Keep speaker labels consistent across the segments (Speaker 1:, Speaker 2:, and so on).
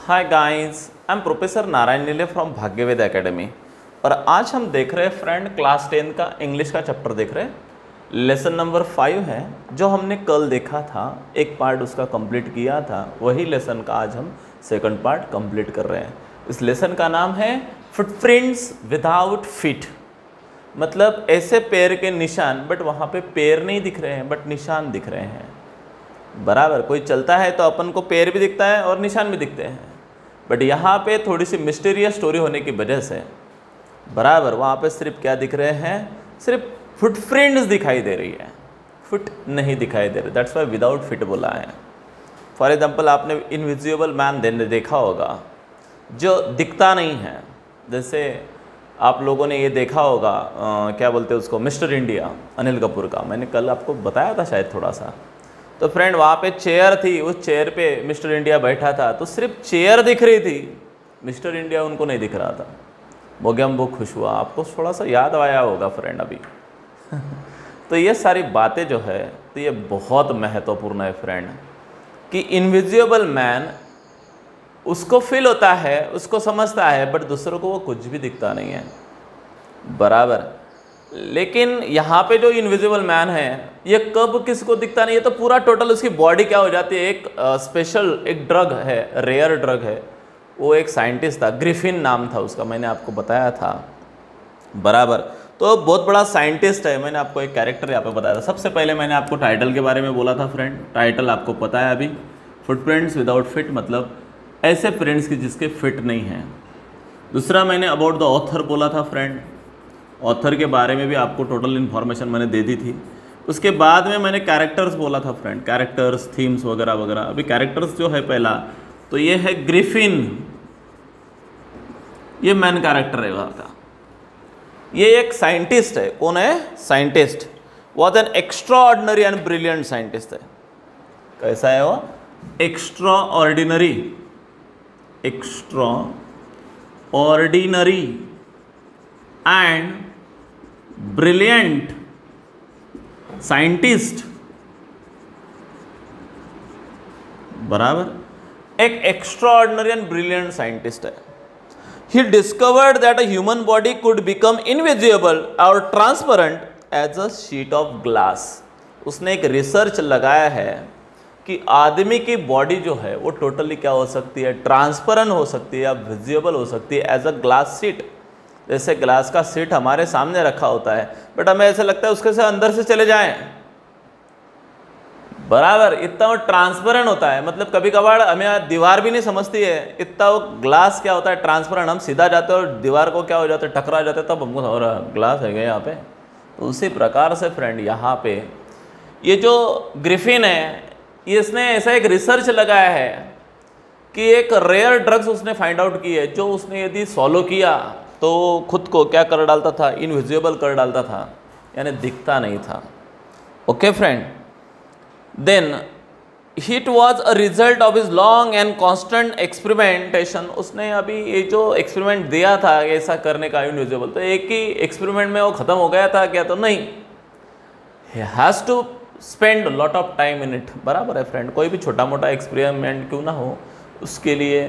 Speaker 1: Hi guys, I am professor Narayan नीले from भाग्यवेद academy. और आज हम देख रहे हैं फ्रेंड क्लास 10 का इंग्लिश का चैप्टर देख रहे हैं। लेसन नंबर 5 है जो हमने कल देखा था, एक पार्ट उसका कंप्लीट किया था, वही लेसन का आज हम सेकंड पार्ट कंप्लीट कर रहे हैं। इस लेसन का नाम है फुटप्रिंट्स विदाउट फीट, मतलब ऐसे पैर के निशान बट वहाँ पे पैर नहीं दिख रहे हैं बट निशान दिख रहे हैं। बराबर, कोई चलता है तो अपन को पैर भी दिखता है और निशान भी दिखते हैं, बट यहाँ पे थोड़ी सी मिस्टीरियस स्टोरी होने की वजह से बराबर वहाँ पे सिर्फ क्या दिख रहे हैं, सिर्फ फुटप्रिंट्स दिखाई दे रही है, फुट नहीं दिखाई दे रही। दैट्स वाई विदाउट फिट बोला है। फॉर एग्जाम्पल आपने इनविजिबल मैन देखा होगा जो दिखता नहीं है। जैसे आप लोगों ने ये देखा होगा क्या बोलते हैं उसको, मिस्टर इंडिया अनिल कपूर का, मैंने कल आपको बताया था शायद थोड़ा सा। तो फ्रेंड वहाँ पे चेयर थी, उस चेयर पे मिस्टर इंडिया बैठा था, तो सिर्फ चेयर दिख रही थी, मिस्टर इंडिया उनको नहीं दिख रहा था। बोगम वो खुश हुआ, आपको थोड़ा सा याद आया होगा फ्रेंड अभी। तो ये सारी बातें जो है तो ये बहुत महत्वपूर्ण है फ्रेंड, कि इनविजिबल मैन उसको फील होता है, उसको समझता है, बट दूसरों को वो कुछ भी दिखता नहीं है। बराबर, लेकिन यहाँ पे जो इनविजिबल मैन है ये कब किसको दिखता नहीं है, तो पूरा टोटल उसकी बॉडी क्या हो जाती है, एक स्पेशल एक ड्रग है, रेयर ड्रग है। वो एक साइंटिस्ट था, ग्रिफिन नाम था उसका, मैंने आपको बताया था। बराबर, तो बहुत बड़ा साइंटिस्ट है। मैंने आपको एक कैरेक्टर यहाँ पे बताया था। सबसे पहले मैंने आपको टाइटल के बारे में बोला था फ्रेंड, टाइटल आपको पता है अभी, फुटप्रिंट्स विदाउट फिट, मतलब ऐसे प्रिंट्स की जिसके फिट नहीं है। दूसरा मैंने अबाउट द ऑथर बोला था फ्रेंड, ऑथर के बारे में भी आपको टोटल इन्फॉर्मेशन मैंने दे दी थी। उसके बाद में मैंने कैरेक्टर्स बोला था फ्रेंड, कैरेक्टर्स, थीम्स वगैरह वगैरह। अभी कैरेक्टर्स जो है पहला तो ये है ग्रिफिन, ये मेन कैरेक्टर है वहाँ का। ये एक साइंटिस्ट है। कौन है? Scientist. Was an extra ordinary and brilliant scientist है। कैसा है वो? Extra ordinary, extra ordinary and brilliant scientist. बराबर, एक extra ordinary and brilliant scientist है। He discovered that a human body could become invisible or transparent as a sheet of glass. उसने एक research लगाया है कि आदमी की बॉडी जो है वो टोटली क्या हो सकती है, ट्रांसपेरेंट हो सकती है या विजिबल हो सकती है एज अ ग्लास शीट। जैसे ग्लास का शीट हमारे सामने रखा होता है, बट हमें ऐसा लगता है उसके से अंदर से चले जाएं। बराबर, इतना वो ट्रांसपेरेंट होता है, मतलब कभी कभार हमें दीवार भी नहीं समझती है, इतना वो ग्लास क्या होता है, ट्रांसपेरेंट। हम सीधा जाते हैं और दीवार को क्या हो जाता है, टकरा जाते हैं, तब हमको और ग्लास है गया यहाँ पे। तो उसी प्रकार से फ्रेंड यहाँ पे ये जो ग्रिफिन है, ये इसने ऐसा एक रिसर्च लगाया है कि एक रेयर ड्रग्स उसने फाइंड आउट की है, जो उसने यदि सॉलो किया तो खुद को क्या कर डालता था, इनविजिबल कर डालता था, यानी दिखता नहीं था। Okay friend, then it was a result of his long and constant experimentation. उसने अभी ये जो एक्सपेरिमेंट दिया था ऐसा करने का इनविजिबल, तो एक ही एक्सपेरिमेंट में वो ख़त्म हो गया था क्या? तो नहीं, he has to spend lot of time in it. बराबर है फ्रेंड, कोई भी छोटा मोटा एक्सपेरिमेंट क्यों ना हो, उसके लिए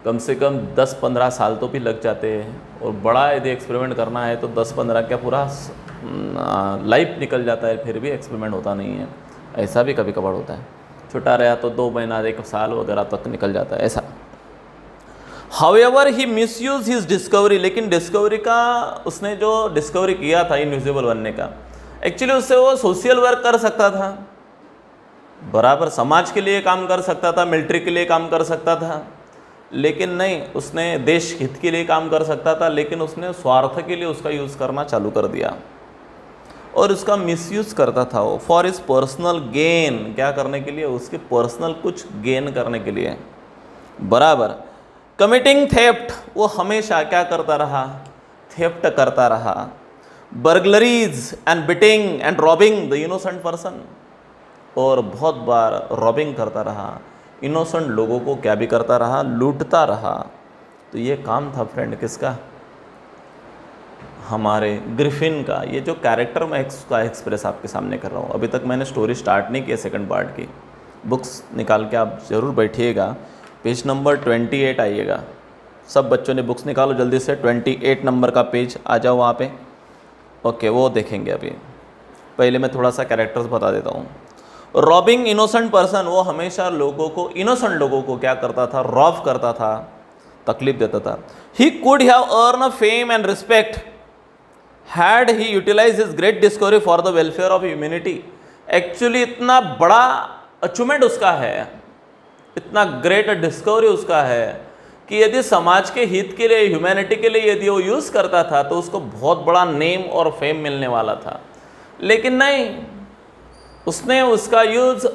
Speaker 1: कम से कम 10-15 साल तो भी लग जाते हैं, और बड़ा यदि एक्सपेरिमेंट करना है तो 10-15 क्या पूरा लाइफ निकल जाता है, फिर भी एक्सपेरिमेंट होता नहीं है। ऐसा भी कभी कभार होता है, छोटा रहा तो 2 महीना 1 साल वगैरह तक निकल जाता है ऐसा। However he misuse his discovery, लेकिन डिस्कवरी का उसने जो डिस्कवरी किया था इनविजिबल बनने का, एक्चुअली उससे वो सोशल वर्क कर सकता था। बराबर, समाज के लिए काम कर सकता था, मिलिट्री के लिए काम कर सकता था, लेकिन नहीं, उसने देश हित के लिए काम कर सकता था, लेकिन उसने स्वार्थ के लिए उसका यूज़ करना चालू कर दिया और उसका मिसयूज़ करता था वो फॉर इज पर्सनल गेन। क्या करने के लिए? उसके पर्सनल कुछ गेन करने के लिए। बराबर, कमिटिंग थेफ्ट, वो हमेशा क्या करता रहा, थेफ्ट करता रहा। Burglaries and beating and robbing the innocent person, और बहुत बार रॉबिंग करता रहा, इनोसेंट लोगों को क्या भी करता रहा, लूटता रहा। तो ये काम था फ्रेंड किसका? हमारे ग्रिफिन का। ये जो कैरेक्टर मैं उसका एक्सप्रेस आपके सामने कर रहा हूँ, अभी तक मैंने स्टोरी स्टार्ट नहीं की है सेकंड पार्ट की, बुक्स निकाल के आप ज़रूर बैठिएगा, पेज नंबर 28 आइएगा। सब बच्चों ने बुक्स निकालो जल्दी से, 28 नंबर का पेज आ जाओ वहाँ पे। ओके, वो देखेंगे अभी। पहले मैं थोड़ा सा कैरेक्टर्स बता देता हूँ। रॉबिंग इनोसेंट पर्सन, वो हमेशा लोगों को, इनोसेंट लोगों को क्या करता था, रॉब करता था, तकलीफ देता था। He could have earn a fame and respect had he utilize his great discovery for the welfare of humanity. Actually इतना बड़ा अचीवमेंट उसका है, इतना ग्रेट डिस्कवरी उसका है कि यदि समाज के हित के लिए, ह्यूमैनिटी के लिए यदि वो यूज़ करता था तो उसको बहुत बड़ा नेम और फेम मिलने वाला था। लेकिन नहीं, उसने उसका यूज़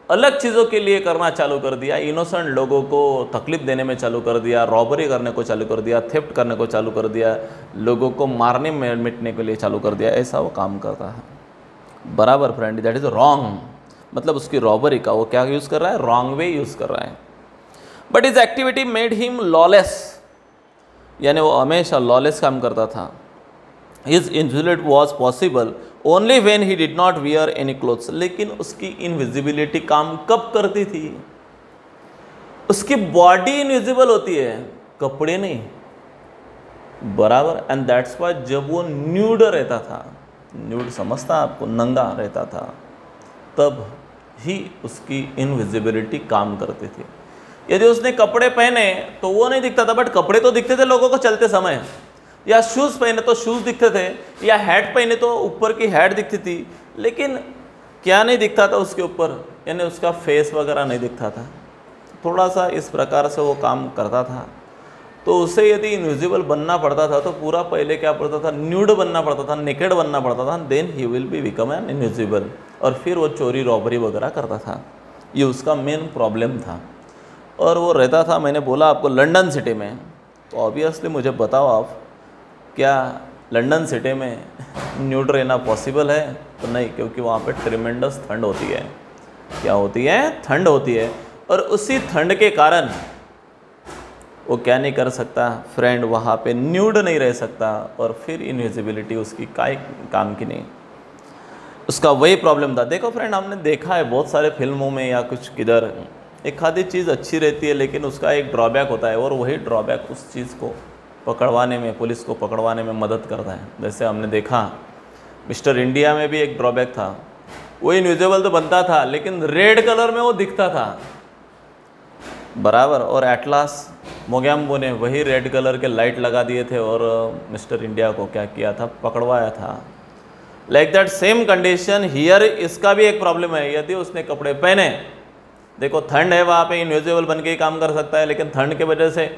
Speaker 1: अलग चीज़ों के लिए करना चालू कर दिया। इनोसेंट लोगों को तकलीफ देने में चालू कर दिया, रॉबरी करने को चालू कर दिया, थेफ्ट करने को चालू कर दिया, लोगों को मारने में मिटने के लिए चालू कर दिया। ऐसा वो काम करता है। बराबर फ्रेंड, दैट इज़ रॉन्ग। मतलब उसकी रॉबरी का वो क्या यूज़ कर रहा है, रॉन्ग वे यूज़ कर रहा है। But is activity made him lawless, यानी वो हमेशा लॉलेस काम करता था। His invisibility was possible only when he did not wear any clothes. लेकिन उसकी इनविजिबिलिटी काम कब करती थी, उसकी बॉडी इनविजिबल होती है, कपड़े नहीं। बराबर। एंड दैट्स वाई जब वो न्यूड रहता था, न्यूड समझता आपको, नंगा रहता था, तब ही उसकी इनविजिबिलिटी काम करती थी। यदि उसने कपड़े पहने तो वो नहीं दिखता था, बट कपड़े तो दिखते थे लोगों को चलते समय। या शूज़ पहने तो शूज़ दिखते थे, या हैट पहने तो ऊपर की हैट दिखती थी। लेकिन क्या नहीं दिखता था उसके ऊपर, यानी उसका फेस वगैरह नहीं दिखता था। थोड़ा सा इस प्रकार से वो काम करता था। तो उसे यदि इनविजिबल बनना पड़ता था तो पूरा पहले क्या पड़ता था, न्यूड बनना पड़ता था, नेकेड बनना पड़ता था, then he will be become an invisible. और फिर वो चोरी रॉबरी वगैरह करता था। ये उसका मेन प्रॉब्लम था। और वो रहता था, मैंने बोला आपको, लंदन सिटी में। तो ऑब्वियसली मुझे बताओ आप, क्या लंदन सिटी में न्यूड रहना पॉसिबल है? तो नहीं, क्योंकि वहाँ पे ट्रिमेंडस ठंड होती है। क्या होती है? ठंड होती है। और उसी ठंड के कारण वो क्या नहीं कर सकता फ्रेंड, वहाँ पे न्यूड नहीं रह सकता। और फिर इनविजिबिलिटी उसकी काय काम की नहीं, उसका वही प्रॉब्लम था। देखो फ्रेंड, हमने देखा है बहुत सारे फिल्मों में या कुछ किधर, एक आधी चीज़ अच्छी रहती है लेकिन उसका एक ड्रॉबैक होता है, और वही ड्रॉबैक उस चीज़ को पकड़वाने में, पुलिस को पकड़वाने में मदद करता है। जैसे हमने देखा मिस्टर इंडिया में भी एक ड्रॉबैक था, वो इनविजिबल तो बनता था लेकिन रेड कलर में वो दिखता था। बराबर। और एटलास मोगैम्बो ने वही रेड कलर के लाइट लगा दिए थे और मिस्टर इंडिया को क्या किया था, पकड़वाया था। Like that same condition here, इसका भी एक प्रॉब्लम है। यदि उसने कपड़े पहने, देखो ठंड है, वहाँ पे इनविजिबल बन के ही काम कर सकता है, लेकिन ठंड के वजह से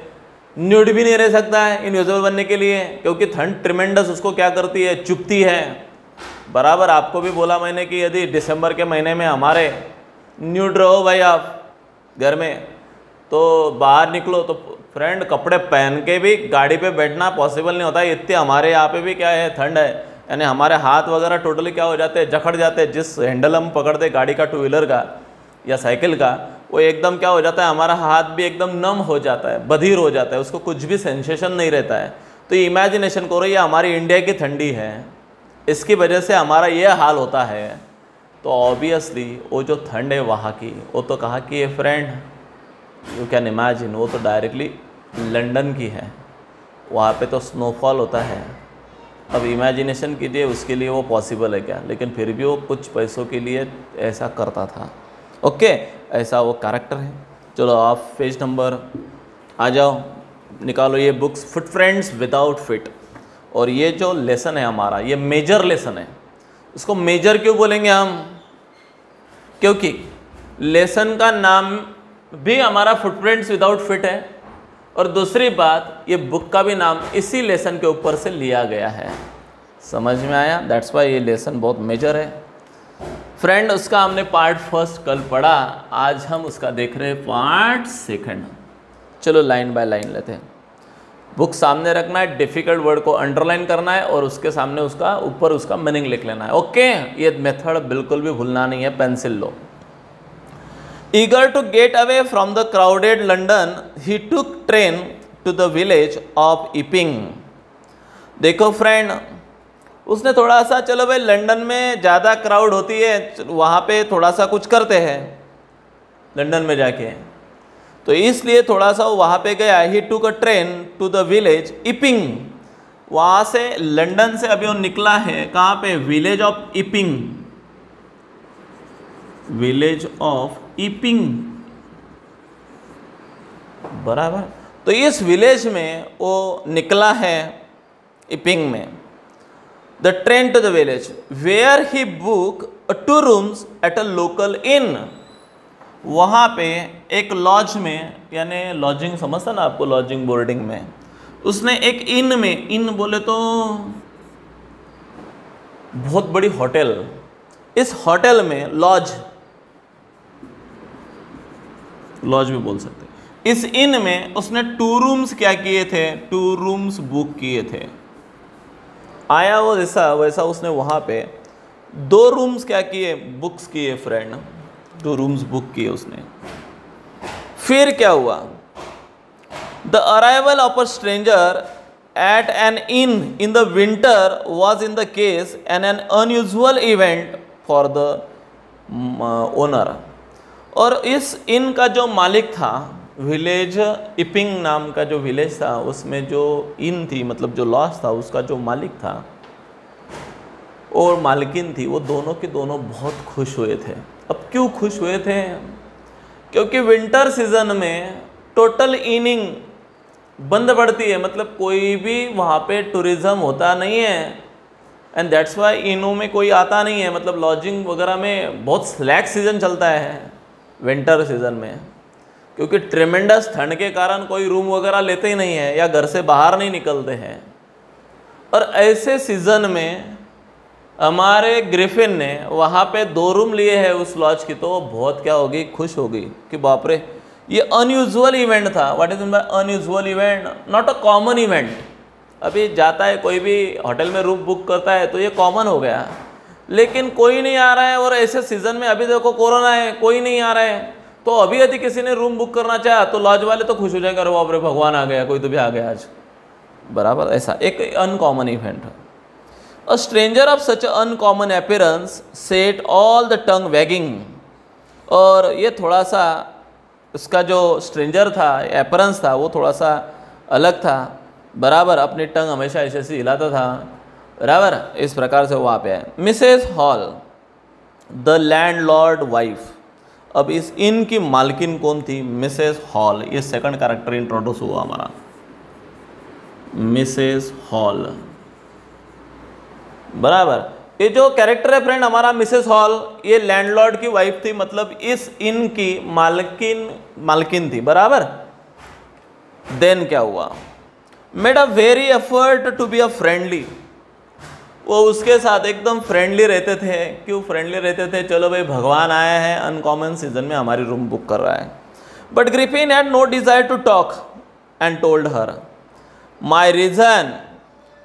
Speaker 1: न्यूड भी नहीं रह सकता है इनविजिबल बनने के लिए, क्योंकि ठंड ट्रिमेंडस उसको क्या करती है, चुभती है। बराबर। आपको भी बोला मैंने कि यदि दिसंबर के महीने में हमारे न्यूड रहो भाई आप घर में, तो बाहर निकलो तो फ्रेंड कपड़े पहन के भी गाड़ी पे बैठना पॉसिबल नहीं होता है। इतने हमारे यहाँ पे भी क्या है, ठंड है, यानी हमारे हाथ वगैरह टोटली क्या हो जाते हैं, जकड़ जाते हैं। जिस हैंडल हम पकड़ते गाड़ी का, टू व्हीलर का या साइकिल का, वो एकदम क्या हो जाता है, हमारा हाथ भी एकदम नम हो जाता है, बधिर हो जाता है, उसको कुछ भी सेंसेशन नहीं रहता है। तो इमेजिनेशन करो, ये हमारी इंडिया की ठंडी है, इसकी वजह से हमारा ये हाल होता है। तो ऑब्वियसली वो जो ठंड है वहाँ की, वो तो कहा कि ये फ्रेंड यू कैन इमेजिन, वो तो डायरेक्टली लंदन की है, वहाँ पे तो स्नोफॉल होता है। अब इमेजिनेशन कीजिए उसके लिए वो पॉसिबल है क्या, लेकिन फिर भी वो कुछ पैसों के लिए ऐसा करता था। ओके, ऐसा वो कैरेक्टर है। चलो आप पेज नंबर आ जाओ, निकालो ये बुक्स, फुटप्रिंट्स विदाउट फिट। और ये जो लेसन है हमारा, ये मेजर लेसन है। इसको मेजर क्यों बोलेंगे हम? क्योंकि लेसन का नाम भी हमारा फुटप्रिंट्स विदाउट फिट है, और दूसरी बात ये बुक का भी नाम इसी लेसन के ऊपर से लिया गया है। समझ में आया? दैट्स वाई ये लेसन बहुत मेजर है फ्रेंड। उसका हमने पार्ट फर्स्ट कल पढ़ा, आज हम उसका देख रहे हैं पार्ट सेकंड। चलो लाइन बाय लाइन लेते हैं। बुक सामने रखना है, डिफिकल्ट वर्ड को अंडरलाइन करना है और उसके सामने उसका ऊपर उसका मीनिंग लिख लेना है। ओके, ये मेथड बिल्कुल भी भूलना नहीं है, pencil low. Eager to get away from the crowded London, he took train to the village of Epping. देखो फ्रेंड, उसने थोड़ा सा, चलो भाई लंदन में ज़्यादा क्राउड होती है, वहाँ पे थोड़ा सा कुछ करते हैं लंदन में जाके। तो इसलिए थोड़ा सा वो वहाँ पे गया। He took a train to the village Iping, वहाँ से लंदन से अभी वो निकला है कहाँ पे, विलेज ऑफ इपिंग, विलेज ऑफ इपिंग, बराबर। तो इस विलेज में वो निकला है, इपिंग में। The train to the village where he book 2 rooms at a local inn, वहाँ पे एक लॉज में, यानी लॉजिंग समझता ना आपको, लॉजिंग बोर्डिंग में, उसने एक इन में, इन बोले तो बहुत बड़ी होटल, इस होटल में लॉज, लॉज भी बोल सकते हैं, इस इन में उसने 2 रूम्स क्या किए थे, 2 रूम्स बुक किए थे। आया वो जैसा वैसा उसने वहाँ पे 2 रूम्स क्या किए, बुक्स किए फ्रेंड, 2 रूम्स बुक किए उसने। फिर क्या हुआ, the arrival of a stranger at an inn the winter was in the case an unusual event for the owner. और इस इन का जो मालिक था, विलेज इपिंग नाम का जो विलेज था, उसमें जो इन थी, मतलब जो लॉज था, उसका जो मालिक था और मालकिन थी, वो दोनों के दोनों बहुत खुश हुए थे। अब क्यों खुश हुए थे, क्योंकि विंटर सीजन में टोटल इनिंग बंद पड़ती है, मतलब कोई भी वहाँ पे टूरिज़्म होता नहीं है, एंड दैट्स वाई इनों में कोई आता नहीं है, मतलब लॉजिंग वगैरह में बहुत स्लैक सीज़न चलता है विंटर सीज़न में, क्योंकि ट्रेमेंडस ठंड के कारण कोई रूम वगैरह लेते ही नहीं है या घर से बाहर नहीं निकलते हैं। और ऐसे सीज़न में हमारे ग्रिफिन ने वहाँ पे 2 रूम लिए हैं उस लॉज की, तो वो बहुत क्या होगी, खुश होगी कि बाप रे, ये अनयूजुअल इवेंट था। What is mean bye unusual event, not a common event. अभी जाता है कोई भी होटल में रूम बुक करता है तो ये कॉमन हो गया, लेकिन कोई नहीं आ रहा है। और ऐसे सीज़न में अभी देखो कोरोना है, कोई नहीं आ रहा है, तो अभी यदि किसी ने रूम बुक करना चाहा तो लॉज वाले तो खुश हो जाएंगे, अरे बाप रे भगवान आ गया, कोई तो भी आ गया आज, बराबर। ऐसा एक अनकॉमन इवेंट है। A stranger of such uncommon appearance set all the tongue waging, और ये थोड़ा सा उसका जो स्ट्रेंजर था, अपीयरेंस था, वो थोड़ा सा अलग था, बराबर। अपनी टंग हमेशा ऐसे ऐसे हिलाता था, बराबर। इस प्रकार से वो वहाँ पे है। Mrs hall the landlord wife, अब इस इन की मालकिन कौन थी, मिसेस हॉल। ये सेकंड कैरेक्टर इंट्रोड्यूस हुआ हमारा, मिसेस हॉल, बराबर। ये जो कैरेक्टर है फ्रेंड हमारा मिसेस हॉल, ये लैंडलॉर्ड की वाइफ थी, मतलब इस इन की मालकिन थी, बराबर। देन क्या हुआ, made a very effort to be a friendly, वो उसके साथ एकदम फ्रेंडली रहते थे। क्यों फ्रेंडली रहते थे, चलो भाई भगवान आया है, अनकॉमन सीजन में हमारी रूम बुक कर रहा है। But Griffin had no desire to talk and told her, my reason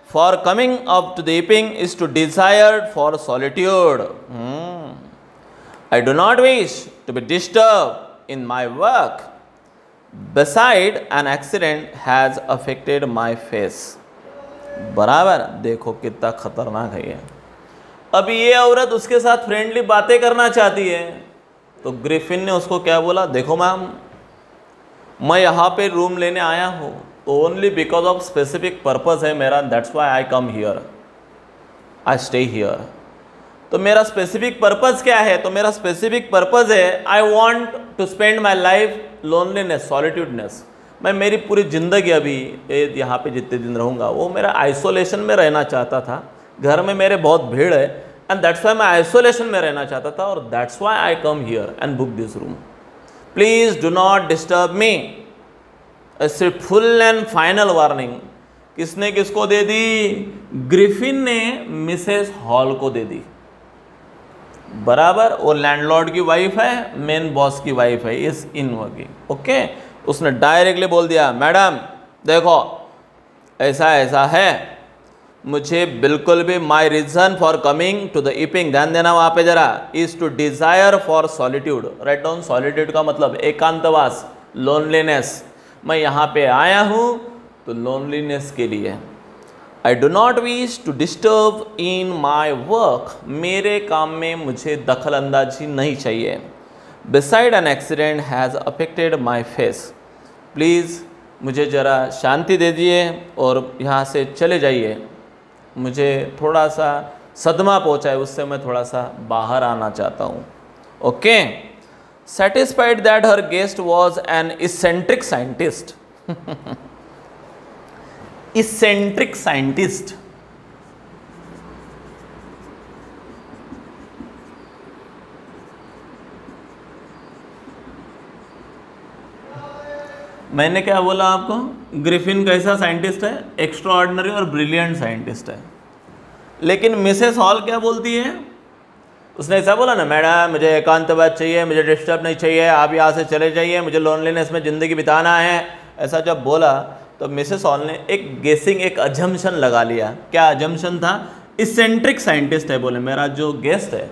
Speaker 1: for coming up to the Iping is to desire for solitude. I do not wish to be disturbed in my work. Beside, an accident has affected my face. बराबर, देखो कितना खतरनाक है ये। अभी ये औरत उसके साथ फ्रेंडली बातें करना चाहती है, तो ग्रिफिन ने उसको क्या बोला, देखो मैम, मैं यहाँ पे रूम लेने आया हूँ only because of specific purpose है मेरा, that's why I come here, I stay here. तो मेरा स्पेसिफिक पर्पज़ क्या है, तो मेरा स्पेसिफिक पर्पज़ है I want to spend my life loneliness, solitudeness. मैं मेरी पूरी ज़िंदगी अभी यहाँ पे जितने दिन रहूँगा वो मेरा आइसोलेशन में रहना चाहता था। घर में मेरे बहुत भीड़ है, एंड दैट्स वाई मैं आइसोलेशन में रहना चाहता था, और that's why I come here and book this room. Please do not disturb me. ऐसे फुल एंड फाइनल वार्निंग किसने किसको दे दी, ग्रिफिन ने मिसेस हॉल को दे दी, बराबर। वो लैंडलॉर्ड की वाइफ है, मेन बॉस की वाइफ है इस इनवा की, ओके। उसने डायरेक्टली बोल दिया, मैडम देखो ऐसा ऐसा है, मुझे बिल्कुल भी my reason for coming to the Iping, ध्यान देना वहाँ पे जरा, is to desire for solitude. Write down, solitude का मतलब एकांतवास, लोनलीनेस। मैं यहाँ पे आया हूँ तो लोनलीनेस के लिए। I do not wish to disturb in my work, मेरे काम में मुझे दखल अंदाजी नहीं चाहिए। Beside an accident has affected my face. Please मुझे ज़रा शांति दे दिए और यहाँ से चले जाइए, मुझे थोड़ा सा सदमा पहुँचा है, उससे मैं थोड़ा सा बाहर आना चाहता हूँ। Okay. Satisfied that her guest was an eccentric scientist. Eccentric scientist, मैंने क्या बोला आपको? ग्रिफिन कैसा साइंटिस्ट है? एक्स्ट्रा ऑर्डिनरी और ब्रिलियंट साइंटिस्ट है। लेकिन मिसेस हॉल क्या बोलती है? उसने ऐसा बोला ना, मैडम मुझे एकांतवाद चाहिए, मुझे डिस्टर्ब नहीं चाहिए, आप यहाँ से चले जाइए, मुझे लोनलीनेस में ज़िंदगी बिताना है। ऐसा जब बोला तो मिसेस हॉल ने एक गेसिंग, एक अजम्पशन लगा लिया। क्या अजम्पशन था? इसेंट्रिक साइंटिस्ट है, बोले मेरा जो गेस्ट है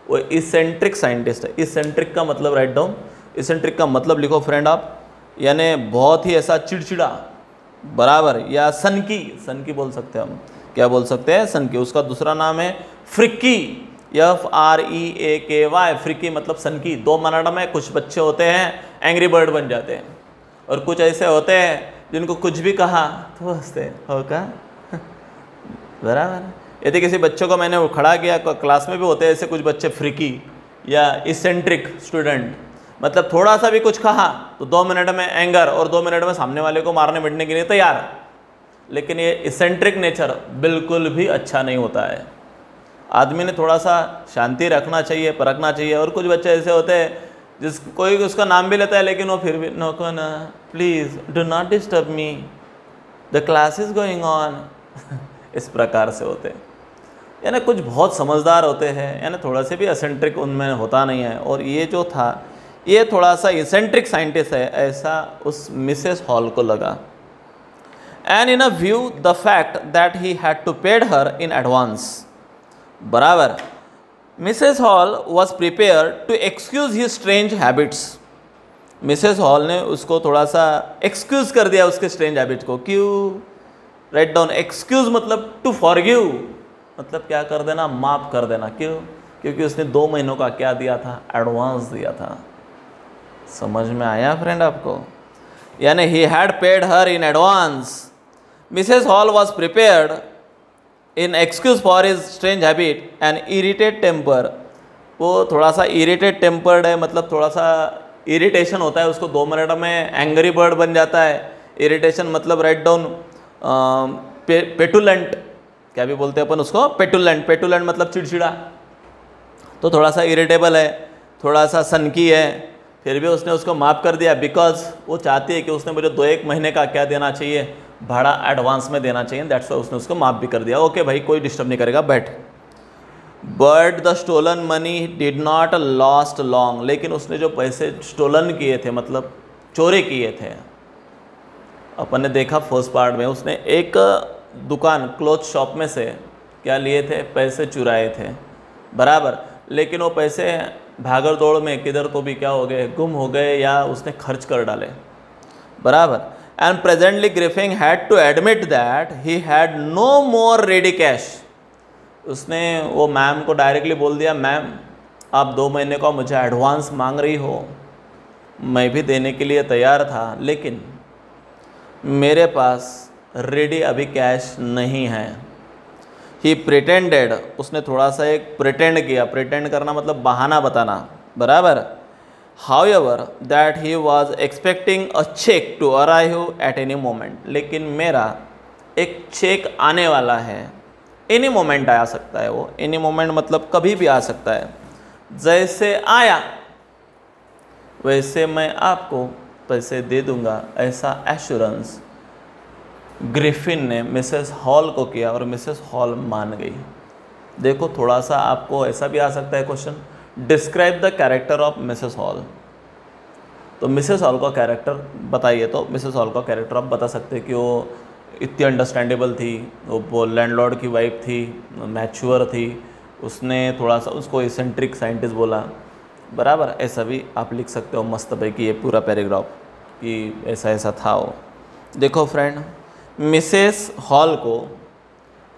Speaker 1: वो इसेंट्रिक साइंटिस्ट है। इसेंट्रिक का मतलब राइट डाउन, इसेंट्रिक का मतलब लिखो फ्रेंड आप, यानी बहुत ही ऐसा चिड़चिड़ा, बराबर, या सनकी, सनकी बोल सकते हैं हम। क्या बोल सकते हैं? सनकी। उसका दूसरा नाम है फ्रिकी, FREAKY, फ्रिकी मतलब सनकी। दो मराठा में कुछ बच्चे होते हैं एंग्री बर्ड बन जाते हैं, और कुछ ऐसे होते हैं जिनको कुछ भी कहा तो हंसते हो का बराबर। यदि किसी बच्चों को मैंने खड़ा किया, क्लास में भी होते हैं ऐसे कुछ बच्चे फ्रिकी या इसेंट्रिक स्टूडेंट, मतलब थोड़ा सा भी कुछ कहा तो 2 मिनट में एंगर, और 2 मिनट में सामने वाले को मारने मिटने के लिए तैयार। लेकिन ये इसेंट्रिक नेचर बिल्कुल भी अच्छा नहीं होता है। आदमी ने थोड़ा सा शांति रखना चाहिए, परखना चाहिए। और कुछ बच्चे ऐसे होते हैं जिस कोई उसका नाम भी लेता है लेकिन वो फिर भी नो को ना, please do not disturb me, the class is going on. इस प्रकार से होते हैं। यानी कुछ बहुत समझदार होते हैं, यानी थोड़ा से भी एसेंट्रिक उनमें होता नहीं है। और ये जो था ये थोड़ा सा इसेंट्रिक साइंटिस्ट है, ऐसा उस मिसेस हॉल को लगा। And in a view the fact that he had to paid her in advance, बराबर। Mrs Hall was prepare to excuse he strange habits. Mrs Hall ने उसको थोड़ा सा एक्सक्यूज कर दिया उसके स्ट्रेंज हैबिट को। क्यों? राइट डाउन, एक्सक्यूज मतलब टू फॉरगिव, मतलब क्या कर देना? माफ कर देना। क्यों? क्योंकि उसने 2 महीनों का क्या दिया था? एडवांस दिया था। समझ में आया फ्रेंड आपको? यानी he had paid her in advance. Mrs Hall was prepared in excuse for his strange habit and irritate temper. वो थोड़ा सा इरिटेट टेम्पर्ड है, मतलब थोड़ा सा इरिटेशन होता है उसको, 2 मिनट में एंग्री बर्ड बन जाता है। इरिटेशन मतलब राइट डाउन पेटुलेंट, क्या भी बोलते हैं अपन उसको? पेटुलेंट। पेटुलेंट मतलब चिड़चिड़ा। तो थोड़ा सा इरिटेबल है, थोड़ा सा सनकी है। फिर भी उसने उसको माफ़ कर दिया, बिकॉज वो चाहती है कि उसने मुझे 2-1 महीने का क्या देना चाहिए? भाड़ा एडवांस में देना चाहिए। दैट्स वाई उसने उसको माफ़ भी कर दिया। ओके भाई, कोई डिस्टर्ब नहीं करेगा, बैठ। But the stolen money did not lost long. लेकिन उसने जो पैसे स्टोलन किए थे, मतलब चोरी किए थे, अपन ने देखा फर्स्ट पार्ट में, उसने एक दुकान क्लोथ शॉप में से क्या लिए थे? पैसे चुराए थे, बराबर। लेकिन वो पैसे भागड़ दौड़ में किधर तो भी क्या हो गए? गुम हो गए, या उसने खर्च कर डाले, बराबर। And presently Griffin had to admit that he had no more ready cash. उसने वो मैम को डायरेक्टली बोल दिया, मैम आप 2 महीने का मुझे एडवांस मांग रही हो, मैं भी देने के लिए तैयार था, लेकिन मेरे पास रेडी अभी कैश नहीं है। ही प्रिटेंडेड, उसने थोड़ा सा एक प्रिटेंड किया। प्रिटेंड करना मतलब बहाना बताना, बराबर। However that he was expecting a cheque to arrive at any moment. लेकिन मेरा एक चेक आने वाला है, एनी मोमेंट आ सकता है वो। एनी मोमेंट मतलब कभी भी आ सकता है। जैसे आया वैसे मैं आपको पैसे दे दूंगा, ऐसा एश्योरेंस ग्रिफिन ने मिसेस हॉल को किया और मिसेस हॉल मान गई। देखो थोड़ा सा आपको ऐसा भी आ सकता है question, describe the character of Mrs hall. तो मिसेस हॉल का कैरेक्टर बताइए। तो मिसेस हॉल का कैरेक्टर आप बता सकते हैं कि वो इतनी अंडरस्टैंडेबल थी, वो लैंडलॉर्ड की वाइफ थी, मैच्योर थी, उसने थोड़ा सा उसको इसेंट्रिक साइंटिस्ट बोला, बराबर। ऐसा भी आप लिख सकते हो मस्त भाई कि ये पूरा पैराग्राफ कि ऐसा ऐसा था वो। देखो फ्रेंड, मिसेस हॉल को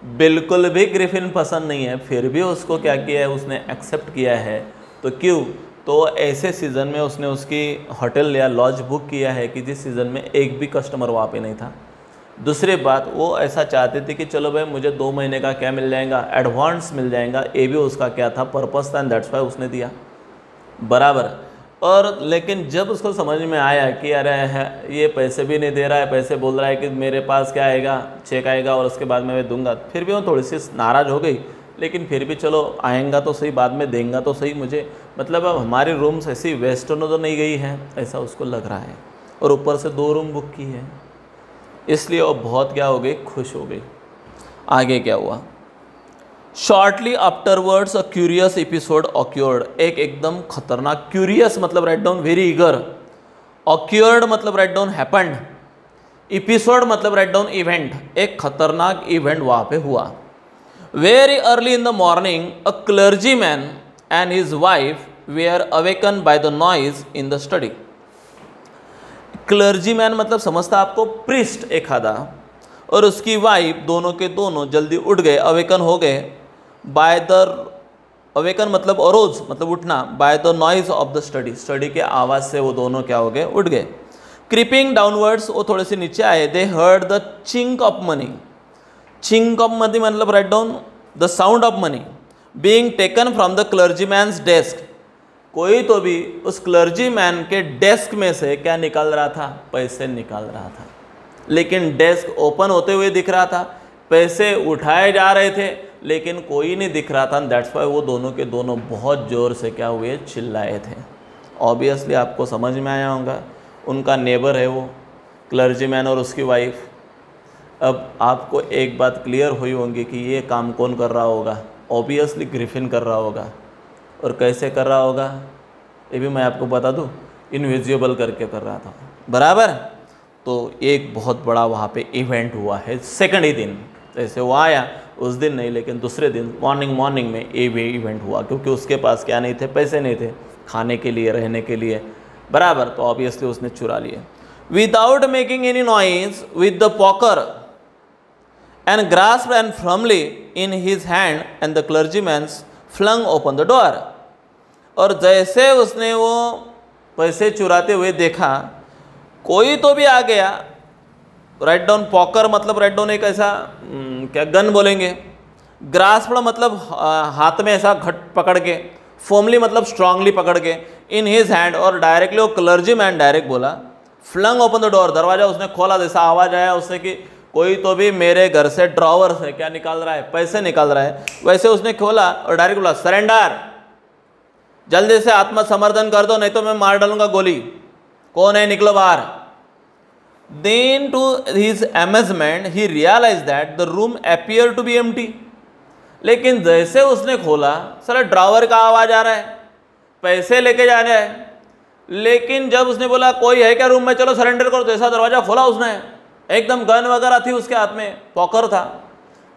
Speaker 1: बिल्कुल भी ग्रिफिन पसंद नहीं है, फिर भी उसको क्या किया है? उसने एक्सेप्ट किया है। तो क्यों? तो ऐसे सीज़न में उसने उसकी होटल या लॉज बुक किया है कि जिस सीज़न में एक भी कस्टमर वहाँ पे नहीं था। दूसरी बात, वो ऐसा चाहते थे कि चलो भाई मुझे 2 महीने का क्या मिल जाएगा, एडवांस मिल जाएगा, ये भी उसका क्या था, पर्पस था, एंड दैट्स वाई उसने दिया, बराबर। और लेकिन जब उसको समझ में आया कि अरे है ये पैसे भी नहीं दे रहा है, पैसे बोल रहा है कि मेरे पास क्या आएगा, चेक आएगा और उसके बाद मैं दूंगा, फिर भी वो थोड़ी सी नाराज़ हो गई। लेकिन फिर भी चलो आएगा तो सही, बाद में देंगे तो सही मुझे, मतलब अब हमारी रूम्स ऐसी वेस्टर्न तो नहीं गई हैं, ऐसा उसको लग रहा है। और ऊपर से 2 रूम बुक की है, इसलिए वो बहुत क्या हो गई, खुश हो गई। आगे क्या हुआ, shortly afterwards a curious episode occurred, एक एकदम खतरनाक, क्यूरियस मतलब right down very eager, occurred मतलब राइट डाउन हैपेंड, एपिसोड मतलब राइट डाउन इवेंट, एक खतरनाक इवेंट वहाँ पे हुआ। Very early in the morning a clergyman and his wife were awaken by the noise in the study. Clergyman मतलब समझता आपको प्रिस्ट एक आधा, और उसकी वाइफ दोनों के दोनों जल्दी उठ गए, अवेकन हो गए, बाय द अवेकन मतलब अरोज मतलब उठना, bye the noise of the study, study के आवाज़ से वो दोनों क्या हो गए, उठ गए। क्रीपिंग डाउनवर्ड्स, वो थोड़े से नीचे आए, they heard the chink of money, chink of money मतलब right down the sound of money being taken from the clergyman's desk, कोई तो भी उस क्लर्जीमैन के डेस्क में से क्या निकाल रहा था, पैसे निकाल रहा था। लेकिन डेस्क ओपन होते हुए दिख रहा था, पैसे उठाए जा रहे थे, लेकिन कोई नहीं दिख रहा था। दैट्स वाई वो दोनों के दोनों बहुत ज़ोर से क्या हुए, चिल्लाए थे। ऑब्वियसली आपको समझ में आया होगा, उनका नेबर है वो क्लर्जीमैन और उसकी वाइफ। अब आपको एक बात क्लियर हुई होंगी कि ये काम कौन कर रहा होगा, ऑब्वियसली ग्रिफिन कर रहा होगा। और कैसे कर रहा होगा ये भी मैं आपको बता दूं, इनविजिबल करके कर रहा था, बराबर। तो एक बहुत बड़ा वहाँ पे इवेंट हुआ है सेकंड ही दिन, जैसे वो आया उस दिन नहीं, लेकिन दूसरे दिन मॉर्निंग में ये भी इवेंट हुआ, क्योंकि उसके पास क्या नहीं थे, पैसे नहीं थे खाने के लिए, रहने के लिए, बराबर। तो ऑब्वियसली उसने चुरा लिए। Without making any noise with the poker and grasped and firmly in his hand and the clergyman flung open the door। और जैसे उसने वो पैसे चुराते हुए देखा, कोई तो भी आ गया, राइट डाउन पॉकर मतलब राइट डाउन एक ऐसा क्या गन बोलेंगे, ग्रास्प्ड मतलब हाथ में ऐसा घट पकड़ के, फॉर्मली मतलब स्ट्रांगली पकड़ के, इन हिज हैंड, और डायरेक्टली वो क्लर्जीमैन डायरेक्ट बोला, फ्लंग ओपन द डोर, दरवाजा उसने खोला, जैसा आवाज़ आया उससे कि कोई तो भी मेरे घर से ड्रॉवर से क्या निकाल रहा है, पैसे निकाल रहा है, वैसे उसने खोला और डायरेक्ट बोला, सरेंडर, जल्दी से आत्मसमर्पण कर दो, नहीं तो मैं मार डालूंगा गोली, कौन है, निकलो बाहर। Then to his amazement he realize that the room appear to be empty. लेकिन जैसे उसने खोला, साला ड्रॉवर का आवाज आ रहा है, पैसे लेके जा रहा है, लेकिन जब उसने बोला कोई है क्या रूम में, चलो सरेंडर करो, जैसा दरवाजा खोला उसने, एकदम गन वगैरह थी उसके हाथ में, पॉकर था,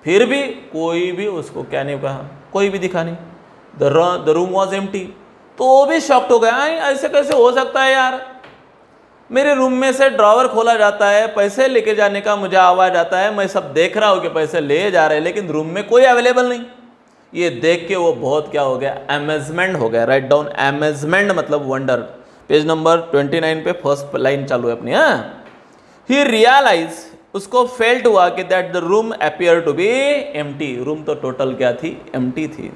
Speaker 1: फिर भी कोई भी उसको क्या नहीं कहा, कोई भी दिखा नहीं, द रूम वॉज एम्प्टी। तो वो भी शॉक्ड हो गया, ऐसे कैसे हो सकता है यार, मेरे रूम में से ड्रॉवर खोला जाता है, पैसे लेके जाने का मुझे आवाज़ आता है, मैं सब देख रहा हूँ कि पैसे ले जा रहे हैं, लेकिन रूम में कोई अवेलेबल नहीं। ये देख के वो बहुत क्या हो गया, अमेजमेंट हो गया, राइट डाउन अमेजमेंट मतलब वंडर। पेज नंबर 29 पे फर्स्ट लाइन चालू है अपनी। हाँ, ही रियलाइज, उसको फेल्ट हुआ कि that the room appear to be empty, room तो टोटल क्या थी, एम्प्टी थी।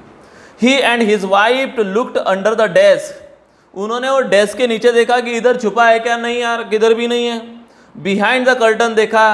Speaker 1: He and his wife looked under the desk, उन्होंने वो डेस्क के नीचे देखा कि इधर छुपा है क्या, नहीं यार किधर भी नहीं है। बिहाइंड द कर्टन देखा,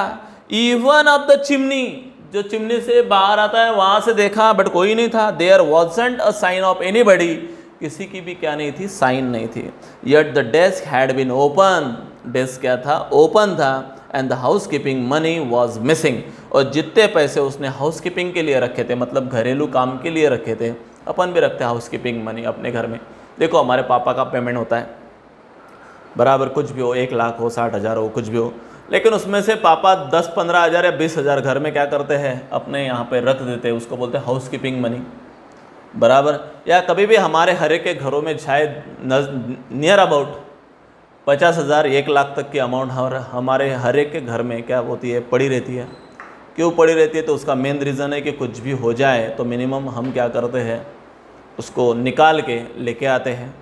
Speaker 1: इवन ऑफ द चिमनी, जो चिमनी से बाहर आता है वहां से देखा, बट कोई नहीं था। There wasn't a sign of anybody, किसी की भी क्या नहीं थी, साइन नहीं थी। Yet the desk had been open, desk क्या था, ओपन था। And the housekeeping money was missing, और जितने पैसे उसने हाउस कीपिंग के लिए रखे थे, मतलब घरेलू काम के लिए रखे थे, अपन भी रखते हैं हाउस कीपिंग मनी अपने घर में। देखो हमारे पापा का पेमेंट होता है, बराबर, कुछ भी हो, 1 लाख हो, 60,000 हो, कुछ भी हो, लेकिन उसमें से पापा 10-15 हज़ार या 20,000 घर में क्या करते हैं, अपने यहाँ पे रख देते हैं, उसको बोलते हैं हाउस कीपिंग मनी, बराबर। या कभी भी हमारे हर एक के घरों में शायद नियर अबाउट 50,000 1 लाख तक की अमाउंट हमारे हर एक के घर में क्या होती है, पड़ी रहती है। क्यों पड़ी रहती है, तो उसका मेन रीज़न है कि कुछ भी हो जाए तो मिनिमम हम क्या करते हैं, उसको निकाल के लेके आते हैं।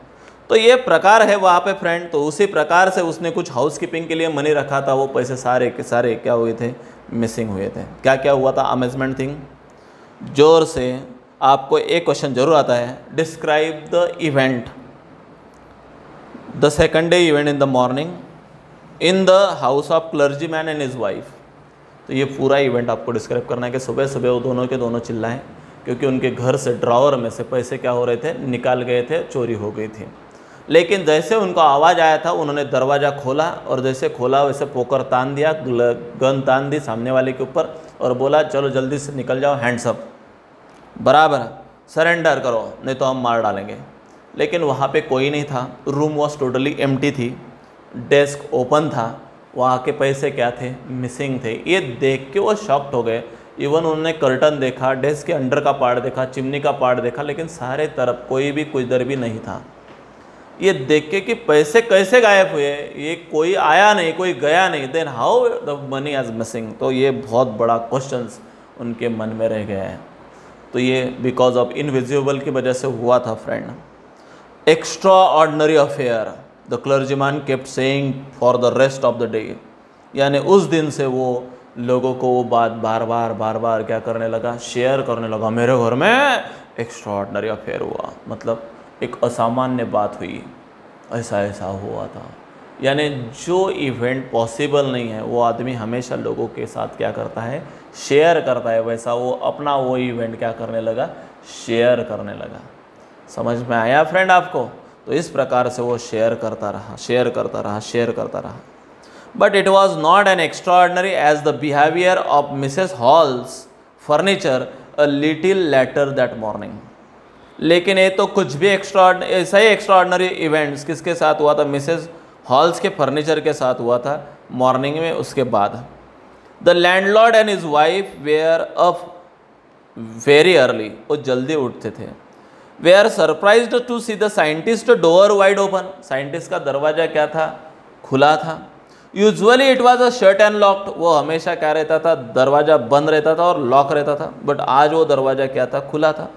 Speaker 1: तो ये प्रकार है वहाँ पे फ्रेंड। तो उसी प्रकार से उसने कुछ हाउस कीपिंग के लिए मनी रखा था, वो पैसे सारे के सारे क्या हुए थे, मिसिंग हुए थे। क्या क्या हुआ था, अमेजमेंट थिंग। जोर से आपको एक क्वेश्चन जरूर आता है, describe the event, the second day event in the morning in the house of clergy man and his wife. तो ये पूरा इवेंट आपको डिस्क्राइब करना है कि सुबह सुबह वो दोनों के दोनों चिल्लाएं क्योंकि उनके घर से ड्रॉवर में से पैसे क्या हो रहे थे, निकाल गए थे, चोरी हो गई थी। लेकिन जैसे उनको आवाज़ आया था उन्होंने दरवाज़ा खोला और जैसे खोला वैसे पोकर तान दिया, गन तान दी सामने वाले के ऊपर और बोला चलो जल्दी से निकल जाओ, हैंड्स अप, बराबर सरेंडर करो नहीं तो हम मार डालेंगे। लेकिन वहाँ पे कोई नहीं था, रूम वॉज टोटली एम्प्टी थी, डेस्क ओपन था, वहाँ के पैसे क्या थे, मिसिंग थे। ये देख के वो शॉक्ड हो गए। इवन उन्होंने कर्टन देखा, डेस्क के अंडर का पार्ट देखा, चिमनी का पार्ट देखा, लेकिन सारे तरफ कोई भी कुछ दर भी नहीं था। ये देख के कि पैसे कैसे गायब हुए, ये कोई आया नहीं, कोई गया नहीं, then how the money is missing. तो ये बहुत बड़ा क्वेश्चंस उनके मन में रह गया है। तो ये बिकॉज ऑफ इनविजिबल की वजह से हुआ था friend. Extra ordinary affair the clergyman kept saying for the rest of the day. यानी उस दिन से वो लोगों को वो बात बार बार क्या करने लगा, शेयर करने लगा, मेरे घर में एक्स्ट्रा ऑर्डिनरी अफेयर हुआ, मतलब एक असामान्य बात हुई, ऐसा ऐसा हुआ था। यानी जो इवेंट पॉसिबल नहीं है वो आदमी हमेशा लोगों के साथ क्या करता है, शेयर करता है। वैसा वो अपना वो इवेंट क्या करने लगा, शेयर करने लगा। समझ में आया फ्रेंड आपको? तो इस प्रकार से वो शेयर करता रहा। But it was not an extraordinary as the behaviour of Mrs Hall's furniture a little later that morning. लेकिन ये तो कुछ भी ऐसा ही एक्स्ट्राऑर्डिनरी इवेंट्स किसके साथ हुआ था, मिसेस हॉल्स के फर्नीचर के साथ हुआ था मॉर्निंग में। उसके बाद the landlord and his wife were up very early, वो जल्दी उठते थे। They are surprised to see the scientist door wide open, scientist का दरवाज़ा क्या था, खुला था। Usually it was a shut and locked, वो हमेशा क्या रहता था, दरवाज़ा बंद रहता था और लॉक रहता था, बट आज वो दरवाज़ा क्या था, खुला था।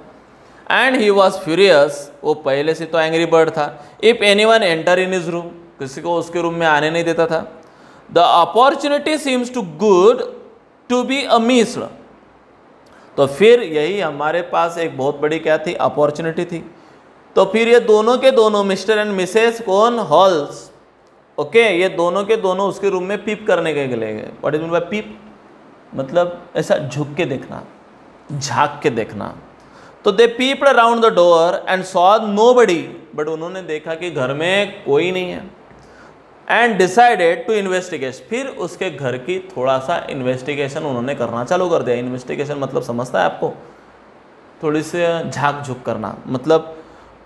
Speaker 1: एंड ही वॉज फ्यूरियस, वो पहले से तो एंग्री बर्ड था। If anyone enter in his room, किसी को उसके रूम में आने नहीं देता था। The opportunity seems too good to be a missed. तो फिर यही हमारे पास एक बहुत बड़ी क्या थी, अपॉर्चुनिटी थी। तो फिर ये दोनों के दोनों मिस्टर एंड मिसेस कौन, हॉल्स, ओके, ये दोनों के दोनों उसके रूम में पीप करने के लिए गए। What is mean by peep, मतलब ऐसा झुक के देखना, झांक के देखना। तो they peeped around the door and saw nobody, but उन्होंने देखा कि घर में कोई नहीं है। एंड डिसाइडेड टू इन्वेस्टिगेट, फिर उसके घर की थोड़ा सा इन्वेस्टिगेशन उन्होंने करना चालू कर दिया। इन्वेस्टिगेशन मतलब समझता है आपको, थोड़ी सी झांक झुक करना, मतलब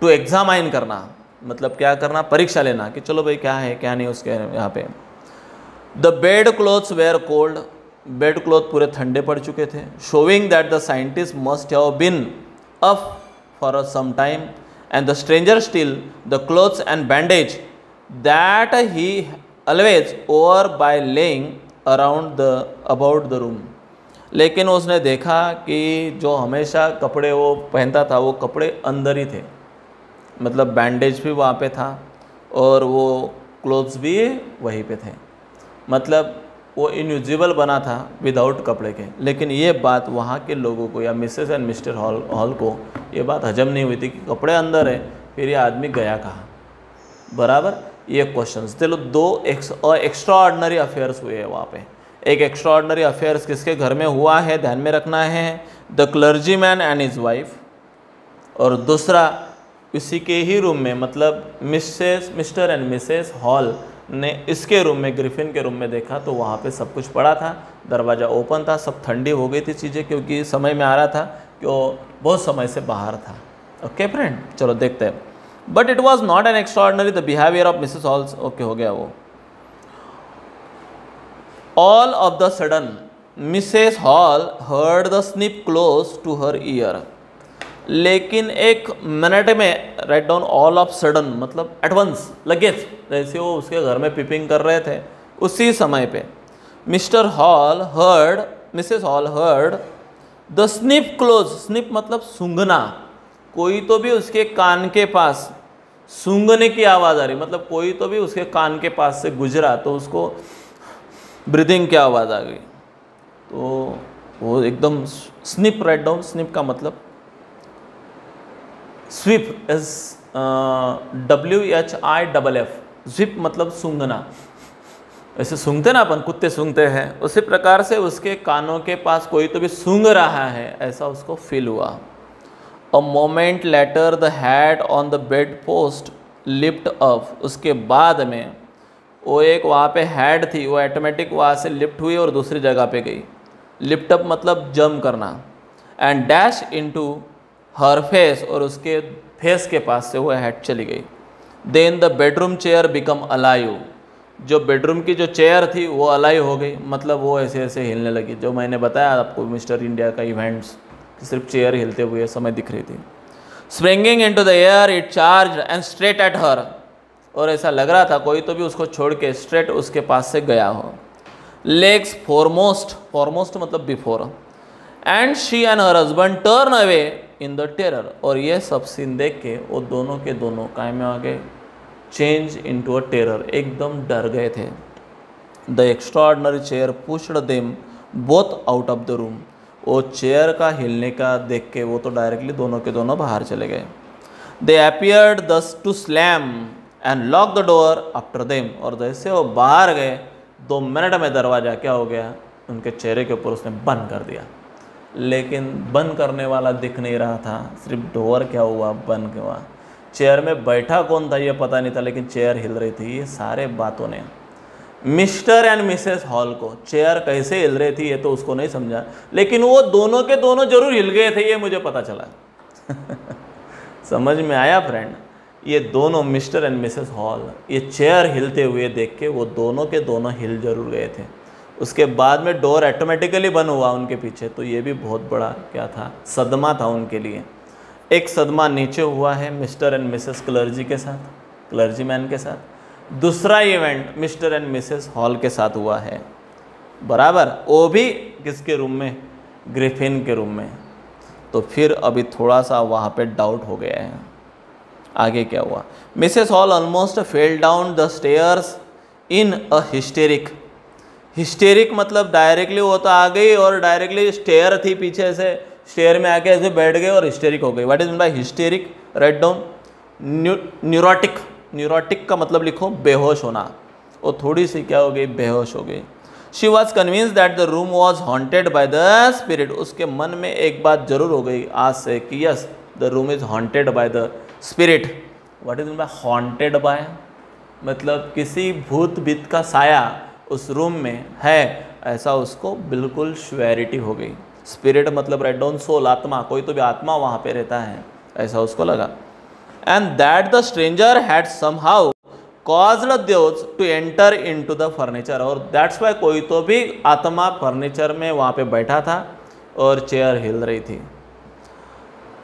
Speaker 1: टू एग्जामाइन करना, मतलब क्या करना, परीक्षा लेना कि चलो भाई क्या है क्या नहीं उसके यहाँ पे। The bed clothes were cold, bed cloth पूरे ठंडे पड़ चुके थे। Showing that the scientist must have been up for some time and the stranger still the clothes and bandage that he always wore by laying about the room। लेकिन उसने देखा कि जो हमेशा कपड़े वो पहनता था वो कपड़े अंदर ही थे, मतलब बैंडेज भी वहाँ पे था और वो क्लोथ्स भी वहीं पे थे, मतलब वो इनविजिबल बना था विदाउट कपड़े के। लेकिन ये बात वहाँ के लोगों को या मिसेस एंड मिस्टर हॉल को ये बात हजम नहीं हुई थी कि कपड़े अंदर है, फिर ये आदमी गया कहाँ, बराबर। ये क्वेश्चंस चलो, दो एक्स्ट्रा ऑर्डिनरी अफेयर्स हुए हैं वहाँ पे। एक एक्स्ट्रा ऑर्डिनरी अफेयर्स किसके घर में हुआ है, ध्यान में रखना है, the clergy man and his wife. और दूसरा इसी के ही रूम में, मतलब मिस्टर एंड मिसेस हॉल ने इसके रूम में, ग्रिफिन के रूम में देखा तो वहाँ पे सब कुछ पड़ा था, दरवाज़ा ओपन था, सब ठंडी हो गई थी चीज़ें, क्योंकि समय में आ रहा था कि वो बहुत समय से बाहर था। ओके फ्रेंड, चलो देखते हैं। But it was not an extraordinary the behaviour of Mrs Hall's. Okay, हो गया वो। All of the sudden Mrs Hall heard the snip close to her ear. लेकिन एक मिनट में, right down all of sudden मतलब at once, luggage, जैसे वो उसके घर में पिपिंग कर रहे थे उसी समय पे Mrs Hall heard the snip close. Snip मतलब सूंघना, कोई तो भी उसके कान के पास सूंघने की आवाज़ आ रही, मतलब कोई तो भी उसके कान के पास से गुजरा तो उसको ब्रीदिंग की आवाज़ आ गई, तो वो एकदम स्निप, राइट डाउन, स्निप का मतलब स्विप, WHIFF, स्विप मतलब सूंघना, ऐसे सूंघते ना अपन, कुत्ते सूंघते हैं, उसी प्रकार से उसके कानों के पास कोई तो भी सूंघ रहा है, ऐसा उसको फील हुआ। A moment later the hat on the bed post lift up, उसके बाद में वो एक वहाँ पे हैड थी, वो ऑटोमेटिक वहाँ से लिफ्ट हुई और दूसरी जगह पे गई। लिफ्ट अप मतलब जंप करना। And dash into her face, और उसके फेस के पास से वो हैड चली गई। Then the bedroom chair become alive, जो बेडरूम की जो चेयर थी वो अलाइव हो गई, मतलब वो ऐसे ऐसे हिलने लगी, जो मैंने बताया आपको मिस्टर इंडिया का इवेंट्स, सिर्फ चेयर हिलते हुए समय दिख रही थी। Springing into the air it charge and straight at her, और ऐसा लग रहा था कोई तो भी उसको छोड़ के स्ट्रेट उसके पास से गया हो। लेग्स फॉरमोस्ट, फॉरमोस्ट मतलब before, and she and her husband turn away in the terror, और ये सब सीन देख के वो दोनों के दोनों काय में आ गए, चेंज इनटू अ टेरर, एकदम डर गए थे। The extraordinary chair pushed them both out of the room, वो चेयर का हिलने का देख के वो तो डायरेक्टली दोनों के दोनों बाहर चले गए। They appeared thus to slam and lock the door after them, और जैसे वो बाहर गए 2 मिनट में दरवाज़ा क्या हो गया, उनके चेहरे के ऊपर उसने बंद कर दिया। लेकिन बंद करने वाला दिख नहीं रहा था, सिर्फ डोर क्या हुआ, बंद हुआ। चेयर में बैठा कौन था ये पता नहीं था, लेकिन चेयर हिल रही थी। ये सारे बातों ने मिस्टर एंड मिसेस हॉल को, चेयर कैसे हिल रही थी ये तो उसको नहीं समझा, लेकिन वो दोनों के दोनों जरूर हिल गए थे, ये मुझे पता चला। समझ में आया फ्रेंड? ये दोनों मिस्टर एंड मिसेस हॉल, ये चेयर हिलते हुए देख के वो दोनों के दोनों हिल जरूर गए थे। उसके बाद में डोर ऑटोमेटिकली बंद हुआ उनके पीछे, तो ये भी बहुत बड़ा क्या था, सदमा था उनके लिए। एक सदमा नीचे हुआ है मिस्टर एंड मिसेस क्लर्जी के साथ, क्लर्जीमैन के साथ। दूसरा event mister and Mrs hall के साथ हुआ है, बराबर, वो भी किसके रूम में, ग्रिफिन के रूम में। तो फिर अभी थोड़ा सा वहाँ पे डाउट हो गया है, आगे क्या हुआ। Mrs hall almost fell down the stairs in a historic, historic मतलब डायरेक्टली वो तो आ गई और डायरेक्टली स्टेयर थी पीछे से, स्टेयर में आके ऐसे बैठ गए और हिस्टेरिक हो गई। What is mean bye historic, write down. Neurotic, neurotic का मतलब लिखो बेहोश होना, वो थोड़ी सी क्या हो गई, बेहोश हो गई। She was convince that the room was haunted by the spirit, उसके मन में एक बात जरूर हो गई आज से कि yes the room is haunted by the spirit. What is mean by haunted by, मतलब किसी भूत बीत का साया उस रूम में है, ऐसा उसको बिल्कुल श्योरिटी हो गई। स्पिरिट मतलब राइट डाउन सोल, आत्मा, कोई तो भी आत्मा वहाँ पे रहता है, ऐसा उसको लगा। And that the stranger had somehow caused those two enter into the furniture, और दैट्स वाई कोई तो भी आत्मा फर्नीचर में वहाँ पे बैठा था और चेयर हिल रही थी।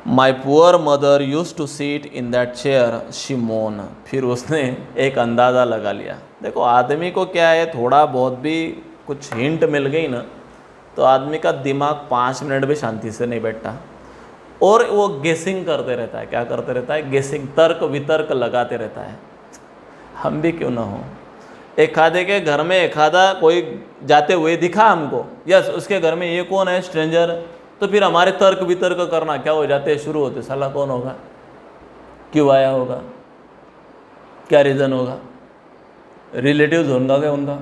Speaker 1: My poor mother use to seat in that chair she moan, फिर उसने एक अंदाज़ा लगा लिया। देखो आदमी को क्या है, थोड़ा बहुत भी कुछ हिंट मिल गई ना तो आदमी का दिमाग 5 मिनट भी शांति से नहीं बैठता, और वो गेसिंग करते रहता है। क्या करते रहता है? गेसिंग, तर्क वितर्क लगाते रहता है। हम भी क्यों ना हो, एक आधे के घर में एक आधा कोई जाते हुए दिखा हमको, यस उसके घर में ये कौन है, स्ट्रेंजर, तो फिर हमारे तर्क वितर्क करना क्या हो जाते हैं, शुरू होते, साला कौन होगा, क्यों आया होगा, क्या रीज़न होगा, रिलेटिव्स होंगे क्या उनका,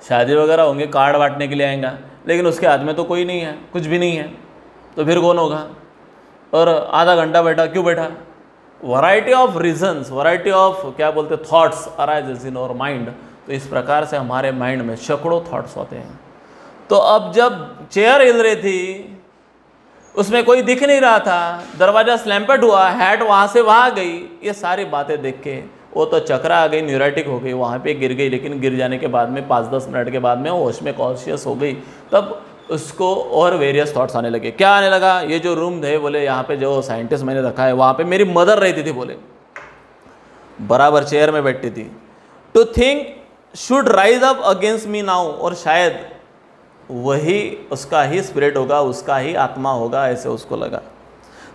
Speaker 1: शादी वगैरह होंगे, कार्ड बांटने के लिए आएगा, लेकिन उसके हाथ में तो कोई नहीं है, कुछ भी नहीं है, तो फिर कौन होगा। और आधा घंटा बैठा, क्यों बैठा, variety of reasons, variety of क्या बोलते thoughts arises in our mind. तो इस प्रकार से हमारे माइंड में सैकड़ों थॉट्स होते हैं। तो अब जब चेयर हिल रही थी, उसमें कोई दिख नहीं रहा था, दरवाज़ा स्लैम्पेड हुआ, हैट वहाँ से वहाँ गई, ये सारी बातें देख के वो तो चक्रा आ गई, न्यूरोटिक हो गई, वहाँ पे गिर गई। लेकिन गिर जाने के बाद में 5-10 मिनट के बाद में होश में कॉन्शियस हो गई, तब उसको और वेरियस थॉट्स आने लगे। क्या आने लगा, ये जो रूम थे, बोले यहाँ पे जो साइंटिस्ट मैंने रखा है वहाँ पे मेरी मदर रहती थी, बोले बराबर चेयर में बैठती थी। To think should rise up against me now, और शायद वही उसका ही स्पिरिट होगा, उसका ही आत्मा होगा, ऐसे उसको लगा।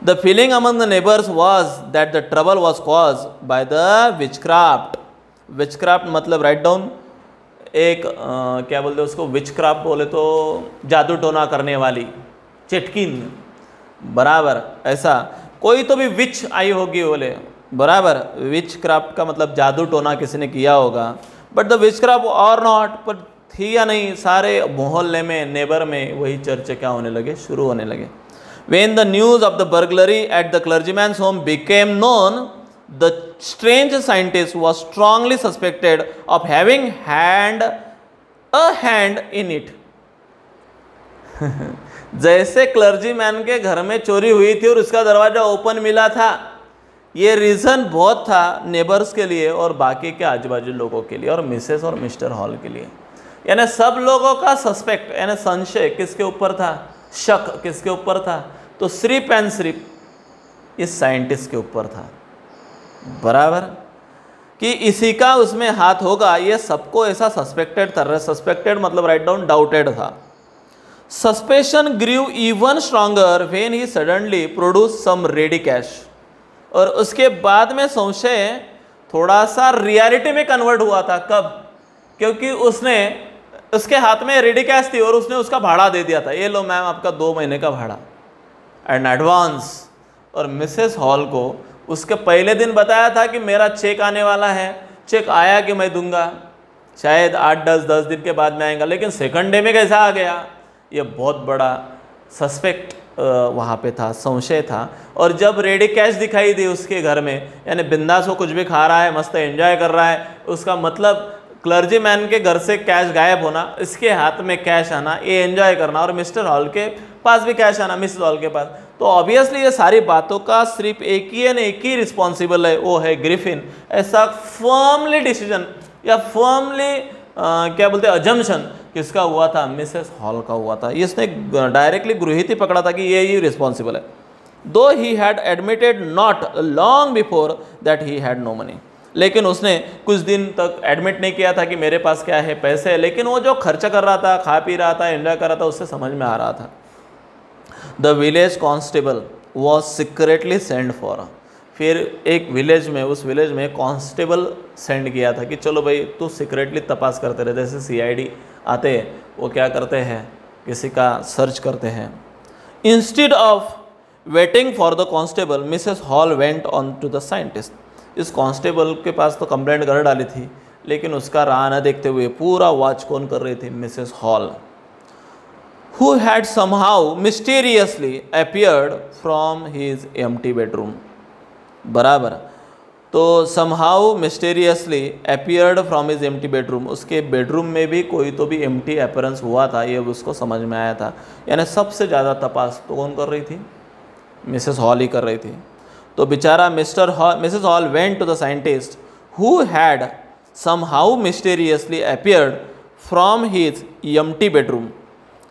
Speaker 1: The feeling among the neighbours was that the trouble was cause by the witchcraft. Witchcraft मतलब राइट डाउन एक क्या बोलते हैं उसको, विचक्राफ्ट बोले तो जादू टोना करने वाली, चिटकिन, बराबर ऐसा कोई तो भी विच आई होगी बोले, बराबर। विच क्राफ्ट का मतलब जादू टोना किसी ने किया होगा, बट द विच क्राफ्ट और नॉट, पर थी या नहीं, सारे मोहल्ले में, नेबर में वही चर्चा क्या होने लगे, शुरू होने लगे। When the news of the burglary at the clergyman's home became known, the strange scientist was strongly suspected of having a hand in it. जैसे क्लर्जीमैन के घर में चोरी हुई थी और उसका दरवाजा ओपन मिला था, ये रीज़न बहुत था नेबर्स के लिए और बाकी के आजू बाजू लोगों के लिए और मिसेस और मिस्टर हॉल के लिए। यानी सब लोगों का सस्पेक्ट यानी संशय किसके ऊपर था, शक किसके ऊपर था, तो सिर्फ एंड सिर्फ इस साइंटिस्ट के ऊपर था, बराबर, कि इसी का उसमें हाथ होगा। ये सबको ऐसा सस्पेक्टेड था, सस्पेक्टेड मतलब राइट डाउन डाउटेड था। Suspicion grew even stronger when he suddenly produce some ready cash, और उसके बाद में संशय थोड़ा सा रियलिटी में कन्वर्ट हुआ था। कब? क्योंकि उसके हाथ में रेडी कैश थी और उसने उसका भाड़ा दे दिया था, ये लो मैम आपका 2 महीने का भाड़ा एंड एडवांस। और मिसेस हॉल को उसके पहले दिन बताया था कि मेरा चेक आने वाला है, चेक आया कि मैं दूंगा, शायद 8-10 दिन के बाद में आएगा, लेकिन सेकंड डे में कैसा आ गया, ये बहुत बड़ा सस्पेक्ट वहाँ पे था, संशय था। और जब रेडी कैश दिखाई दी उसके घर में, यानी बिंदास वो कुछ भी खा रहा है, मस्त एंजॉय कर रहा है, उसका मतलब क्लर्जी मैन के घर से कैश गायब होना, इसके हाथ में कैश आना, ये एंजॉय करना, और मिस्टर हॉल के पास भी कैश आना, मिसेस हॉल के पास, तो ऑब्वियसली ये सारी बातों का सिर्फ एक ही रिस्पॉन्सिबल है, वो है ग्रिफिन। ऐसा फर्मली डिसीजन या फर्मली क्या बोलते हैं अजम्पशन किसका हुआ था, मिसेस हॉल का हुआ था। इसने डायरेक्टली गृहित ही पकड़ा था कि ये ही रिस्पॉन्सिबल है। Though he had admitted not long before that he had no money, लेकिन उसने कुछ दिन तक एडमिट नहीं किया था कि मेरे पास क्या है, पैसे है, लेकिन वो जो खर्चा कर रहा था, खा पी रहा था, एंजॉय कर रहा था, उससे समझ में आ रहा था। The village constable was secretly send for, फिर एक विलेज में, उस विलेज में कांस्टेबल सेंड किया था कि चलो भाई तू सीक्रेटली तपास करते रहे, जैसे सीआईडी आते हैं वो क्या करते हैं, किसी का सर्च करते हैं। Instead of waiting for the constable, Mrs Hall went on to the scientist. इस कांस्टेबल के पास तो कंप्लेंट कर डाली थी, लेकिन उसका राह न देखते हुए पूरा वॉच कौन कर रही थी, Mrs hall, who had somehow mysteriously appeared from his empty bedroom, बराबर। तो somehow mysteriously appeared from his empty bedroom, उसके बेडरूम में भी कोई तो भी empty appearance हुआ था, ये उसको समझ में आया था। यानी सबसे ज़्यादा तपास तो कौन कर रही थी, मिसेस हॉल ही कर रही थी। तो बेचारा Mrs Hall went to the scientist who had somehow mysteriously appeared from his empty bedroom,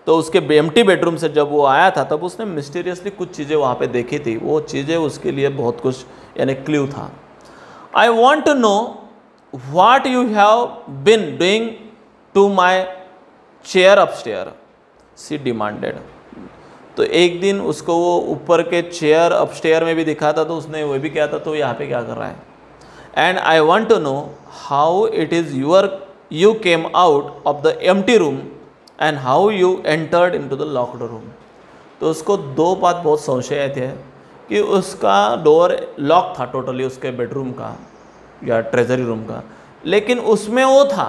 Speaker 1: तो उसके एम्प्टी बेडरूम से जब वो आया था तब उसने मिस्टीरियसली कुछ चीज़ें वहाँ पे देखी थी, वो चीज़ें उसके लिए बहुत कुछ यानी क्ल्यू था। I want to know what you have been doing to my chair upstair, she demanded. तो एक दिन उसको वो ऊपर के चेयर अपस्टेयर में भी दिखा था, तो उसने वो भी किया था, तो यहाँ पे क्या कर रहा है। And I want to know how it is you came out of the empty room and how you entered in to the locked room. तो उसको दो बात बहुत संशय थे कि उसका डोर लॉक था टोटली उसके बेडरूम का या ट्रेजरी रूम का, लेकिन उसमें वो था,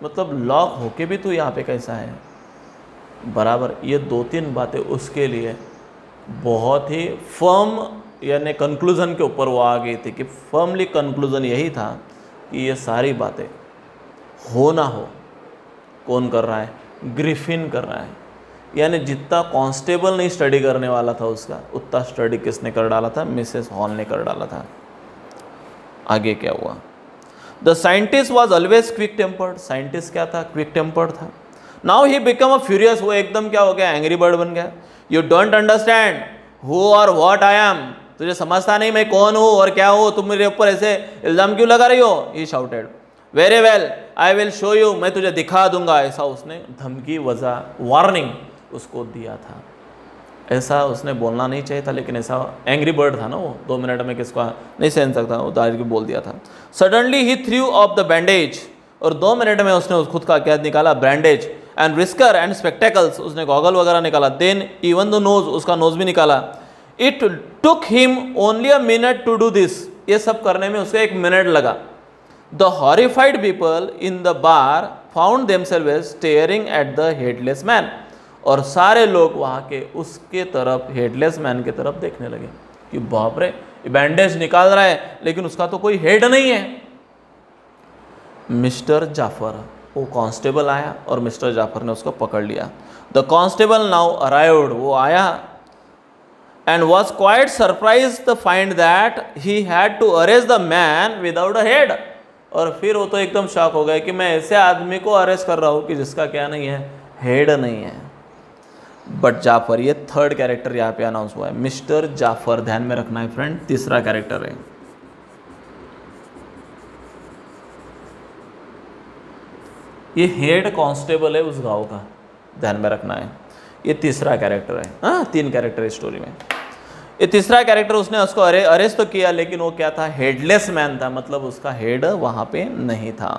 Speaker 1: मतलब लॉक होके भी तो यहाँ पे कैसा है, बराबर। ये 2-3 बातें उसके लिए बहुत ही फर्म यानी कंक्लूज़न के ऊपर वो आ गई थी कि फर्मली कंक्लूज़न यही था कि ये सारी बातें हो ना हो कौन कर रहा है, ग्रिफिन कर रहा है। यानी जितना कांस्टेबल नहीं स्टडी करने वाला था उसका, उतना स्टडी किसने कर डाला था, मिसेस हॉल ने कर डाला था। आगे क्या हुआ, the scientist was always quick tempered, scientist क्या था, क्विक टेम्पर्ड था। Now he become a furious, वो एकदम क्या हो गया, एंग्री बर्ड बन गया। यू डोंट अंडरस्टैंड हु और व्हाट आई एम, तुझे समझता नहीं मैं कौन हूँ और क्या हूँ, तुम मेरे ऊपर ऐसे इल्ज़ाम क्यों लगा रही हो, he shouted. Very well I will show you, मैं तुझे दिखा दूंगा, ऐसा उसने धमकी वजह वार्निंग उसको दिया था। ऐसा उसने बोलना नहीं चाहिए था, लेकिन ऐसा एंग्री बर्ड था ना वो, 2 मिनट में किसको नहीं सहन सकता, वो डायरेक्ट बोल दिया था। Suddenly he threw of the bandage, और 2 मिनट में उसने उस खुद का क्या निकाला, bandage, and whiskers and spectacles, उसने गॉगल वगैरह निकाला, देन इवन द नोज, उसका नोज भी निकाला। It took him only a minute to do this, ये सब करने में उसको 1 मिनट लगा। The horrified people in the bar found themselves staring at the headless man, और सारे लोग वहाँ के उसके तरफ, हेडलेस मैन की तरफ देखने लगे कि बाप रे, बैंडेज निकाल रहा है लेकिन उसका तो कोई हेड नहीं है। मिस्टर जाफर, वो कांस्टेबल आया और मिस्टर जाफर ने उसको पकड़ लिया। द कांस्टेबल नाउ अराइव्ड, वो आया, and was quite surprise the find that he had to arrest the man without a head, और फिर वो तो एकदम शॉक हो गए कि मैं ऐसे आदमी को अरेस्ट कर रहा हूँ कि जिसका क्या नहीं है, हेड नहीं है। बट जाफर, ये 3rd कैरेक्टर यहाँ पे अनाउंस हुआ है, मिस्टर जाफर, ध्यान में रखना है फ्रेंड, 3रा कैरेक्टर है। ये हेड कांस्टेबल है उस गांव का, ध्यान में रखना है, ये 3रा कैरेक्टर है। हाँ, 3 कैरेक्टर इस स्टोरी में, ये 3रा कैरेक्टर, उसने उसको अरेस्ट तो किया, लेकिन वो क्या था, हेडलेस मैन था, मतलब उसका हेड वहाँ पे नहीं था।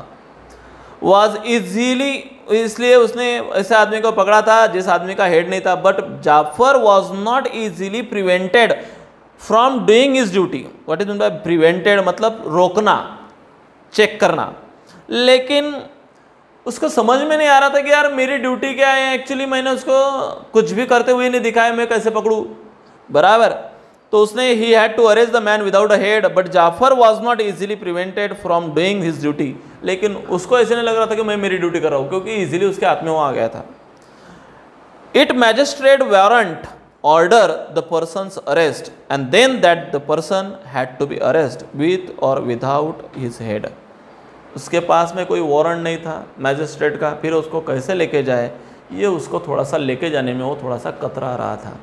Speaker 1: वॉज इजीली, इसलिए उसने ऐसे आदमी को पकड़ा था जिस आदमी का हेड नहीं था। But Jaffer was not easily prevented from doing his duty. What is mean by prevented, मतलब रोकना, चेक करना, लेकिन उसको समझ में नहीं आ रहा था कि यार मेरी ड्यूटी क्या है, एक्चुअली मैंने उसको कुछ भी करते हुए नहीं दिखाया, मैं कैसे पकड़ूं, बराबर। तो उसने he had to arrest the man without a head, but Jaffer was not easily prevented from doing his duty, लेकिन उसको ऐसे नहीं लग रहा था कि मैं मेरी ड्यूटी कर रहा हूँ, क्योंकि इजीली उसके हाथ में वो आ गया था। It magistrate warrant order the person's arrest and then that the person had to be arrest with और विदाउट हिज हेड। उसके पास में कोई वारंट नहीं था मैजिस्ट्रेट का, फिर उसको कैसे लेके जाए, ये उसको थोड़ा सा लेके जाने में वो थोड़ा सा कतरा रहा था,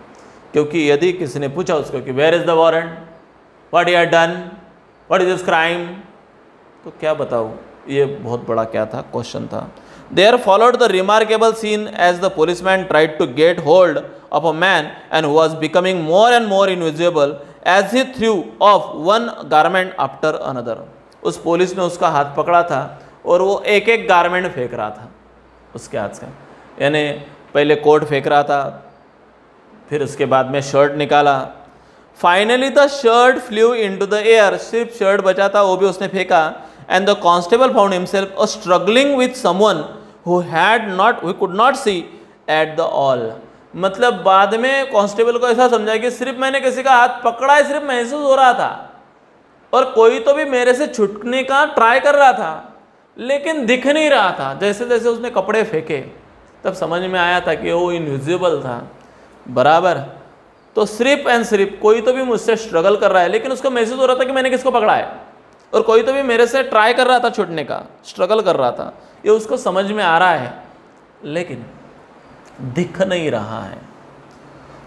Speaker 1: क्योंकि यदि किसी ने पूछा उसको कि where is the warrant, what you have done, what is this crime, तो क्या बताऊँ, ये बहुत बड़ा क्या था, क्वेश्चन था। There followed the remarkable scene as the policeman tried to get hold of a man and who was becoming more and more invisible as he threw off one garment after another. उस police ने उसका हाथ पकड़ा था और वो एक एक गारमेंट फेंक रहा था उसके हाथ से, यानी पहले कोट फेंक रहा था, फिर उसके बाद में शर्ट निकाला, finally the shirt flew into the air, सिर्फ शर्ट बचा था वो भी उसने फेंका। And the constable found himself a struggling with someone who could not see at the all. मतलब बाद में कांस्टेबल को ऐसा समझा कि सिर्फ मैंने किसी का हाथ पकड़ा है, सिर्फ महसूस हो रहा था, और कोई तो भी मेरे से छुटने का ट्राई कर रहा था, लेकिन दिख नहीं रहा था। जैसे जैसे उसने कपड़े फेंके तब समझ में आया था कि वो इनविजिबल था, बराबर। तो सिर्फ एंड सिर्फ कोई तो भी मुझसे स्ट्रगल कर रहा है, लेकिन उसको महसूस हो रहा था कि मैंने किसको पकड़ा है, और कोई तो भी मेरे से ट्राई कर रहा था छूटने का, स्ट्रगल कर रहा था, ये उसको समझ में आ रहा है, लेकिन दिख नहीं रहा है।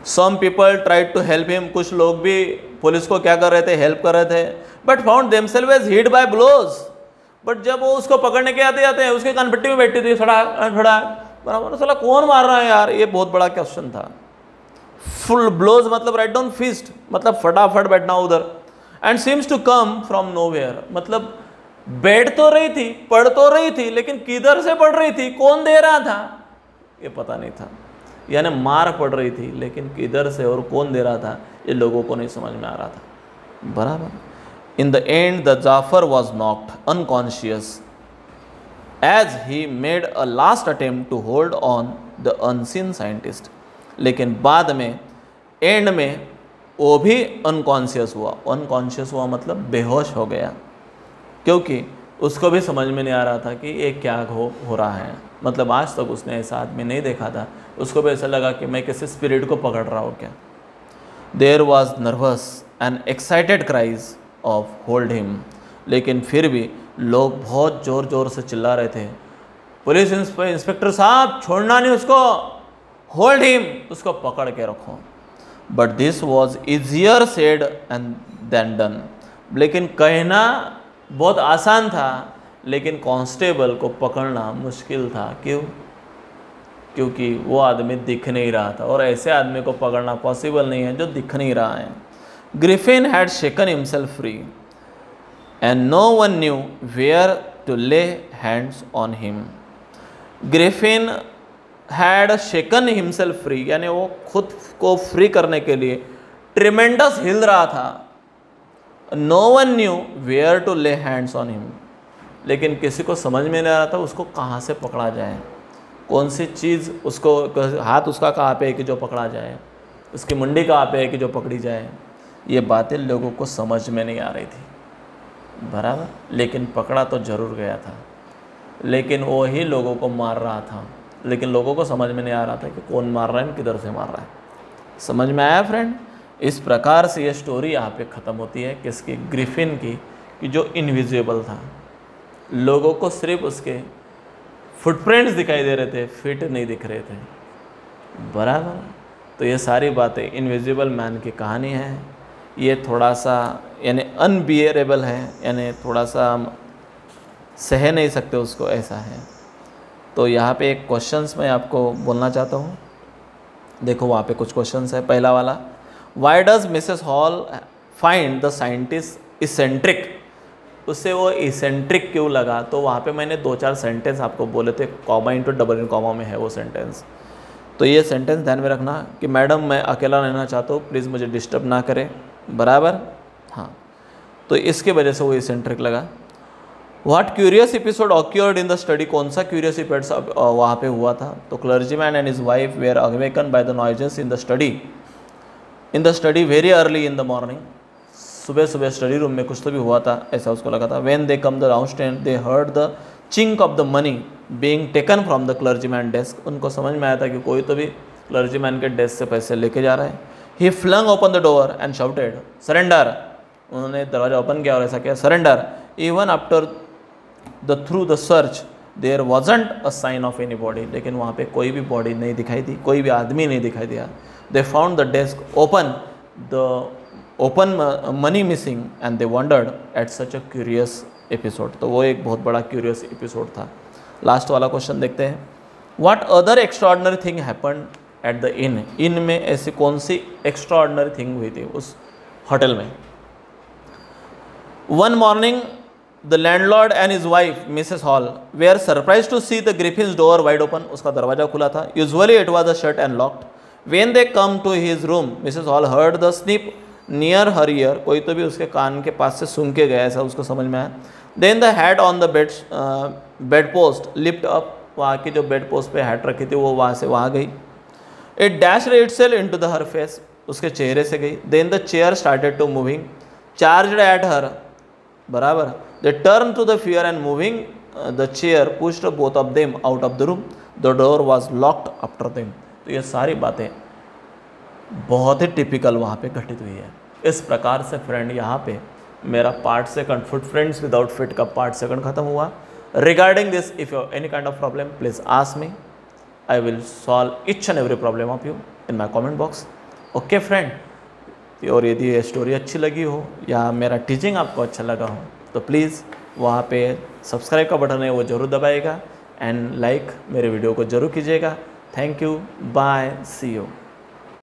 Speaker 1: Some people tried to help him, कुछ लोग भी पुलिस को क्या कर रहे थे, हेल्प कर रहे थे, but found themselves hit by blows. बट जब वो उसको पकड़ने के आते आते हैं, उसके कानपट्टी में बैठी थी, थोड़ा बराबर, साला कौन मार रहा है यार, ये बहुत बड़ा क्वेश्चन था। फुल ब्लोज मतलब राइट डाउन फिस्ट, मतलब फटाफट बैठना उधर, and seems to come from nowhere, मतलब बैठ तो रही थी, पढ़ तो रही थी, लेकिन किधर से पढ़ रही थी, कौन दे रहा था, ये पता नहीं था। यानी मार पड़ रही थी, लेकिन किधर से और कौन दे रहा था, ये लोगों को नहीं समझ में आ रहा था, बराबर। In the end the Jaffer was knocked unconscious as he made a last attempt to hold on the unseen scientist. लेकिन बाद में एंड में वो भी अनकॉन्शियस हुआ। अनकॉन्शियस हुआ मतलब बेहोश हो गया, क्योंकि उसको भी समझ में नहीं आ रहा था कि ये क्या हो रहा है। मतलब आज तक उसने ऐसा आदमी नहीं देखा था, उसको भी ऐसा लगा कि मैं किसी स्पिरिट को पकड़ रहा हूँ क्या। There was nervous and excited cries of hold him, लेकिन फिर भी लोग बहुत ज़ोर ज़ोर से चिल्ला रहे थे, पुलिस इंस्पेक्टर साहब छोड़ना नहीं उसको, होल्ड हिम, उसको पकड़ के रखो। But this was easier said and than done, लेकिन कहना बहुत आसान था, लेकिन कांस्टेबल को पकड़ना मुश्किल था। क्यों? क्योंकि वो आदमी दिख नहीं रहा था और ऐसे आदमी को पकड़ना पॉसिबल नहीं है जो दिख नहीं रहा है। Griffin had shaken himself free and no one knew where to lay hands on him. Griffin had shaken himself free, यानी वो खुद को फ्री करने के लिए ट्रिमेंडस हिल रहा था। No one knew where to lay hands on him, लेकिन किसी को समझ में नहीं आ रहा था उसको कहाँ से पकड़ा जाए, कौन सी चीज़ उसको, हाथ उसका कहाँ पे है कि जो पकड़ा जाए, उसकी मुंडी कहाँ पे है कि जो पकड़ी जाए। ये बातें लोगों को समझ में नहीं आ रही थी, बराबर। लेकिन पकड़ा तो ज़रूर गया था, लेकिन वो ही लोगों को मार रहा था, लेकिन लोगों को समझ में नहीं आ रहा था कि कौन मार रहा है, किधर से मार रहा है। समझ में आया फ्रेंड? इस प्रकार से ये स्टोरी यहाँ पे ख़त्म होती है किसकी, ग्रिफिन की, कि जो इनविजिबल था, लोगों को सिर्फ उसके फुटप्रिंट्स दिखाई दे रहे थे, फिट नहीं दिख रहे थे, बराबर। तो ये सारी बातें इनविजिबल मैन की कहानी है। ये थोड़ा सा यानी अनबियरेबल है, यानी थोड़ा सा हम सह नहीं सकते उसको, ऐसा है। तो यहाँ पे एक क्वेश्चंस मैं आपको बोलना चाहता हूँ। देखो वहाँ पे कुछ क्वेश्चंस है। पहला वाला, why does Mrs hall find the scientist eccentric. उससे वो इसेंट्रिक क्यों लगा? तो वहाँ पे मैंने 2-4 सेंटेंस आपको बोले थे, comma into double in comma में है वो सेंटेंस। तो ये सेंटेंस ध्यान में रखना कि मैडम मैं अकेला रहना चाहता हूँ, प्लीज़ मुझे डिस्टर्ब ना करें, बराबर। हाँ, तो इसके वजह से वो इसेंट्रिक लगा। What curious episode occurred in the study. कौन सा क्यूरियस एपिसोड वहाँ पे हुआ था? तो clergyman and his wife were awaken by the noises in the study very early in the morning. सुबह सुबह स्टडी रूम में कुछ तो भी हुआ था, ऐसा उसको लगा था। When they come the down stage they heard the chink of the money being taken from the clergyman desk. उनको समझ में आया था कि कोई तो भी क्लर्जीमैन के डेस्क से पैसे लेके जा रहा है। He flung open the door and shouted surrender. उन्होंने दरवाजा ओपन किया और ऐसा किया, surrender. Even after through the search there wasn't a sign of anybody. लेकिन वहाँ पे कोई भी बॉडी नहीं दिखाई दी, कोई भी आदमी नहीं दिखाई दिया। They found the desk open money missing and they wondered at such a curious episode. तो वो एक बहुत बड़ा क्यूरियस एपिसोड था। लास्ट वाला क्वेश्चन देखते हैं। What other extraordinary thing happened at the inn में ऐसी कौन सी एक्स्ट्राऑर्डिनरी थिंग हुई थी उस होटल में? One morning the landlord and his wife Mrs Hall were surprise to see the Griffin's door wide open. उसका दरवाजा खुला था। Usually it was a shut and locked. When they come to his room Mrs Hall heard the sniff near her ear. कोई तो भी उसके कान के पास से सुन के गया, ऐसा उसको समझ में आया। Then the hat on the bed post lift up. वहाँ की जो बेड पोस्ट पे हैट रखी थी वो वहाँ से वहाँ गई। It dashed itself into the her face. उसके चेहरे से गई। Then the chair started to moving charged at her, बराबर। They turn to the fear and moving the chair pushed both of them out of the room. The door was locked after them. तो ये सारी बातें बहुत ही typical वहाँ पे घटित हुई है। इस प्रकार से फ्रेंड यहाँ पे मेरा part second footprints without fit का पार्ट सेकंड खत्म हुआ। Regarding this if you any kind of problem please ask me, I will solve each and every problem of you in my comment box. Okay friend, और यदि ये story अच्छी लगी हो या मेरा टीचिंग आपको अच्छा लगा हो तो प्लीज़ वहाँ पे सब्सक्राइब का बटन है वो ज़रूर दबाइएगा एंड लाइक मेरे वीडियो को ज़रूर कीजिएगा। Thank you, bye, see you.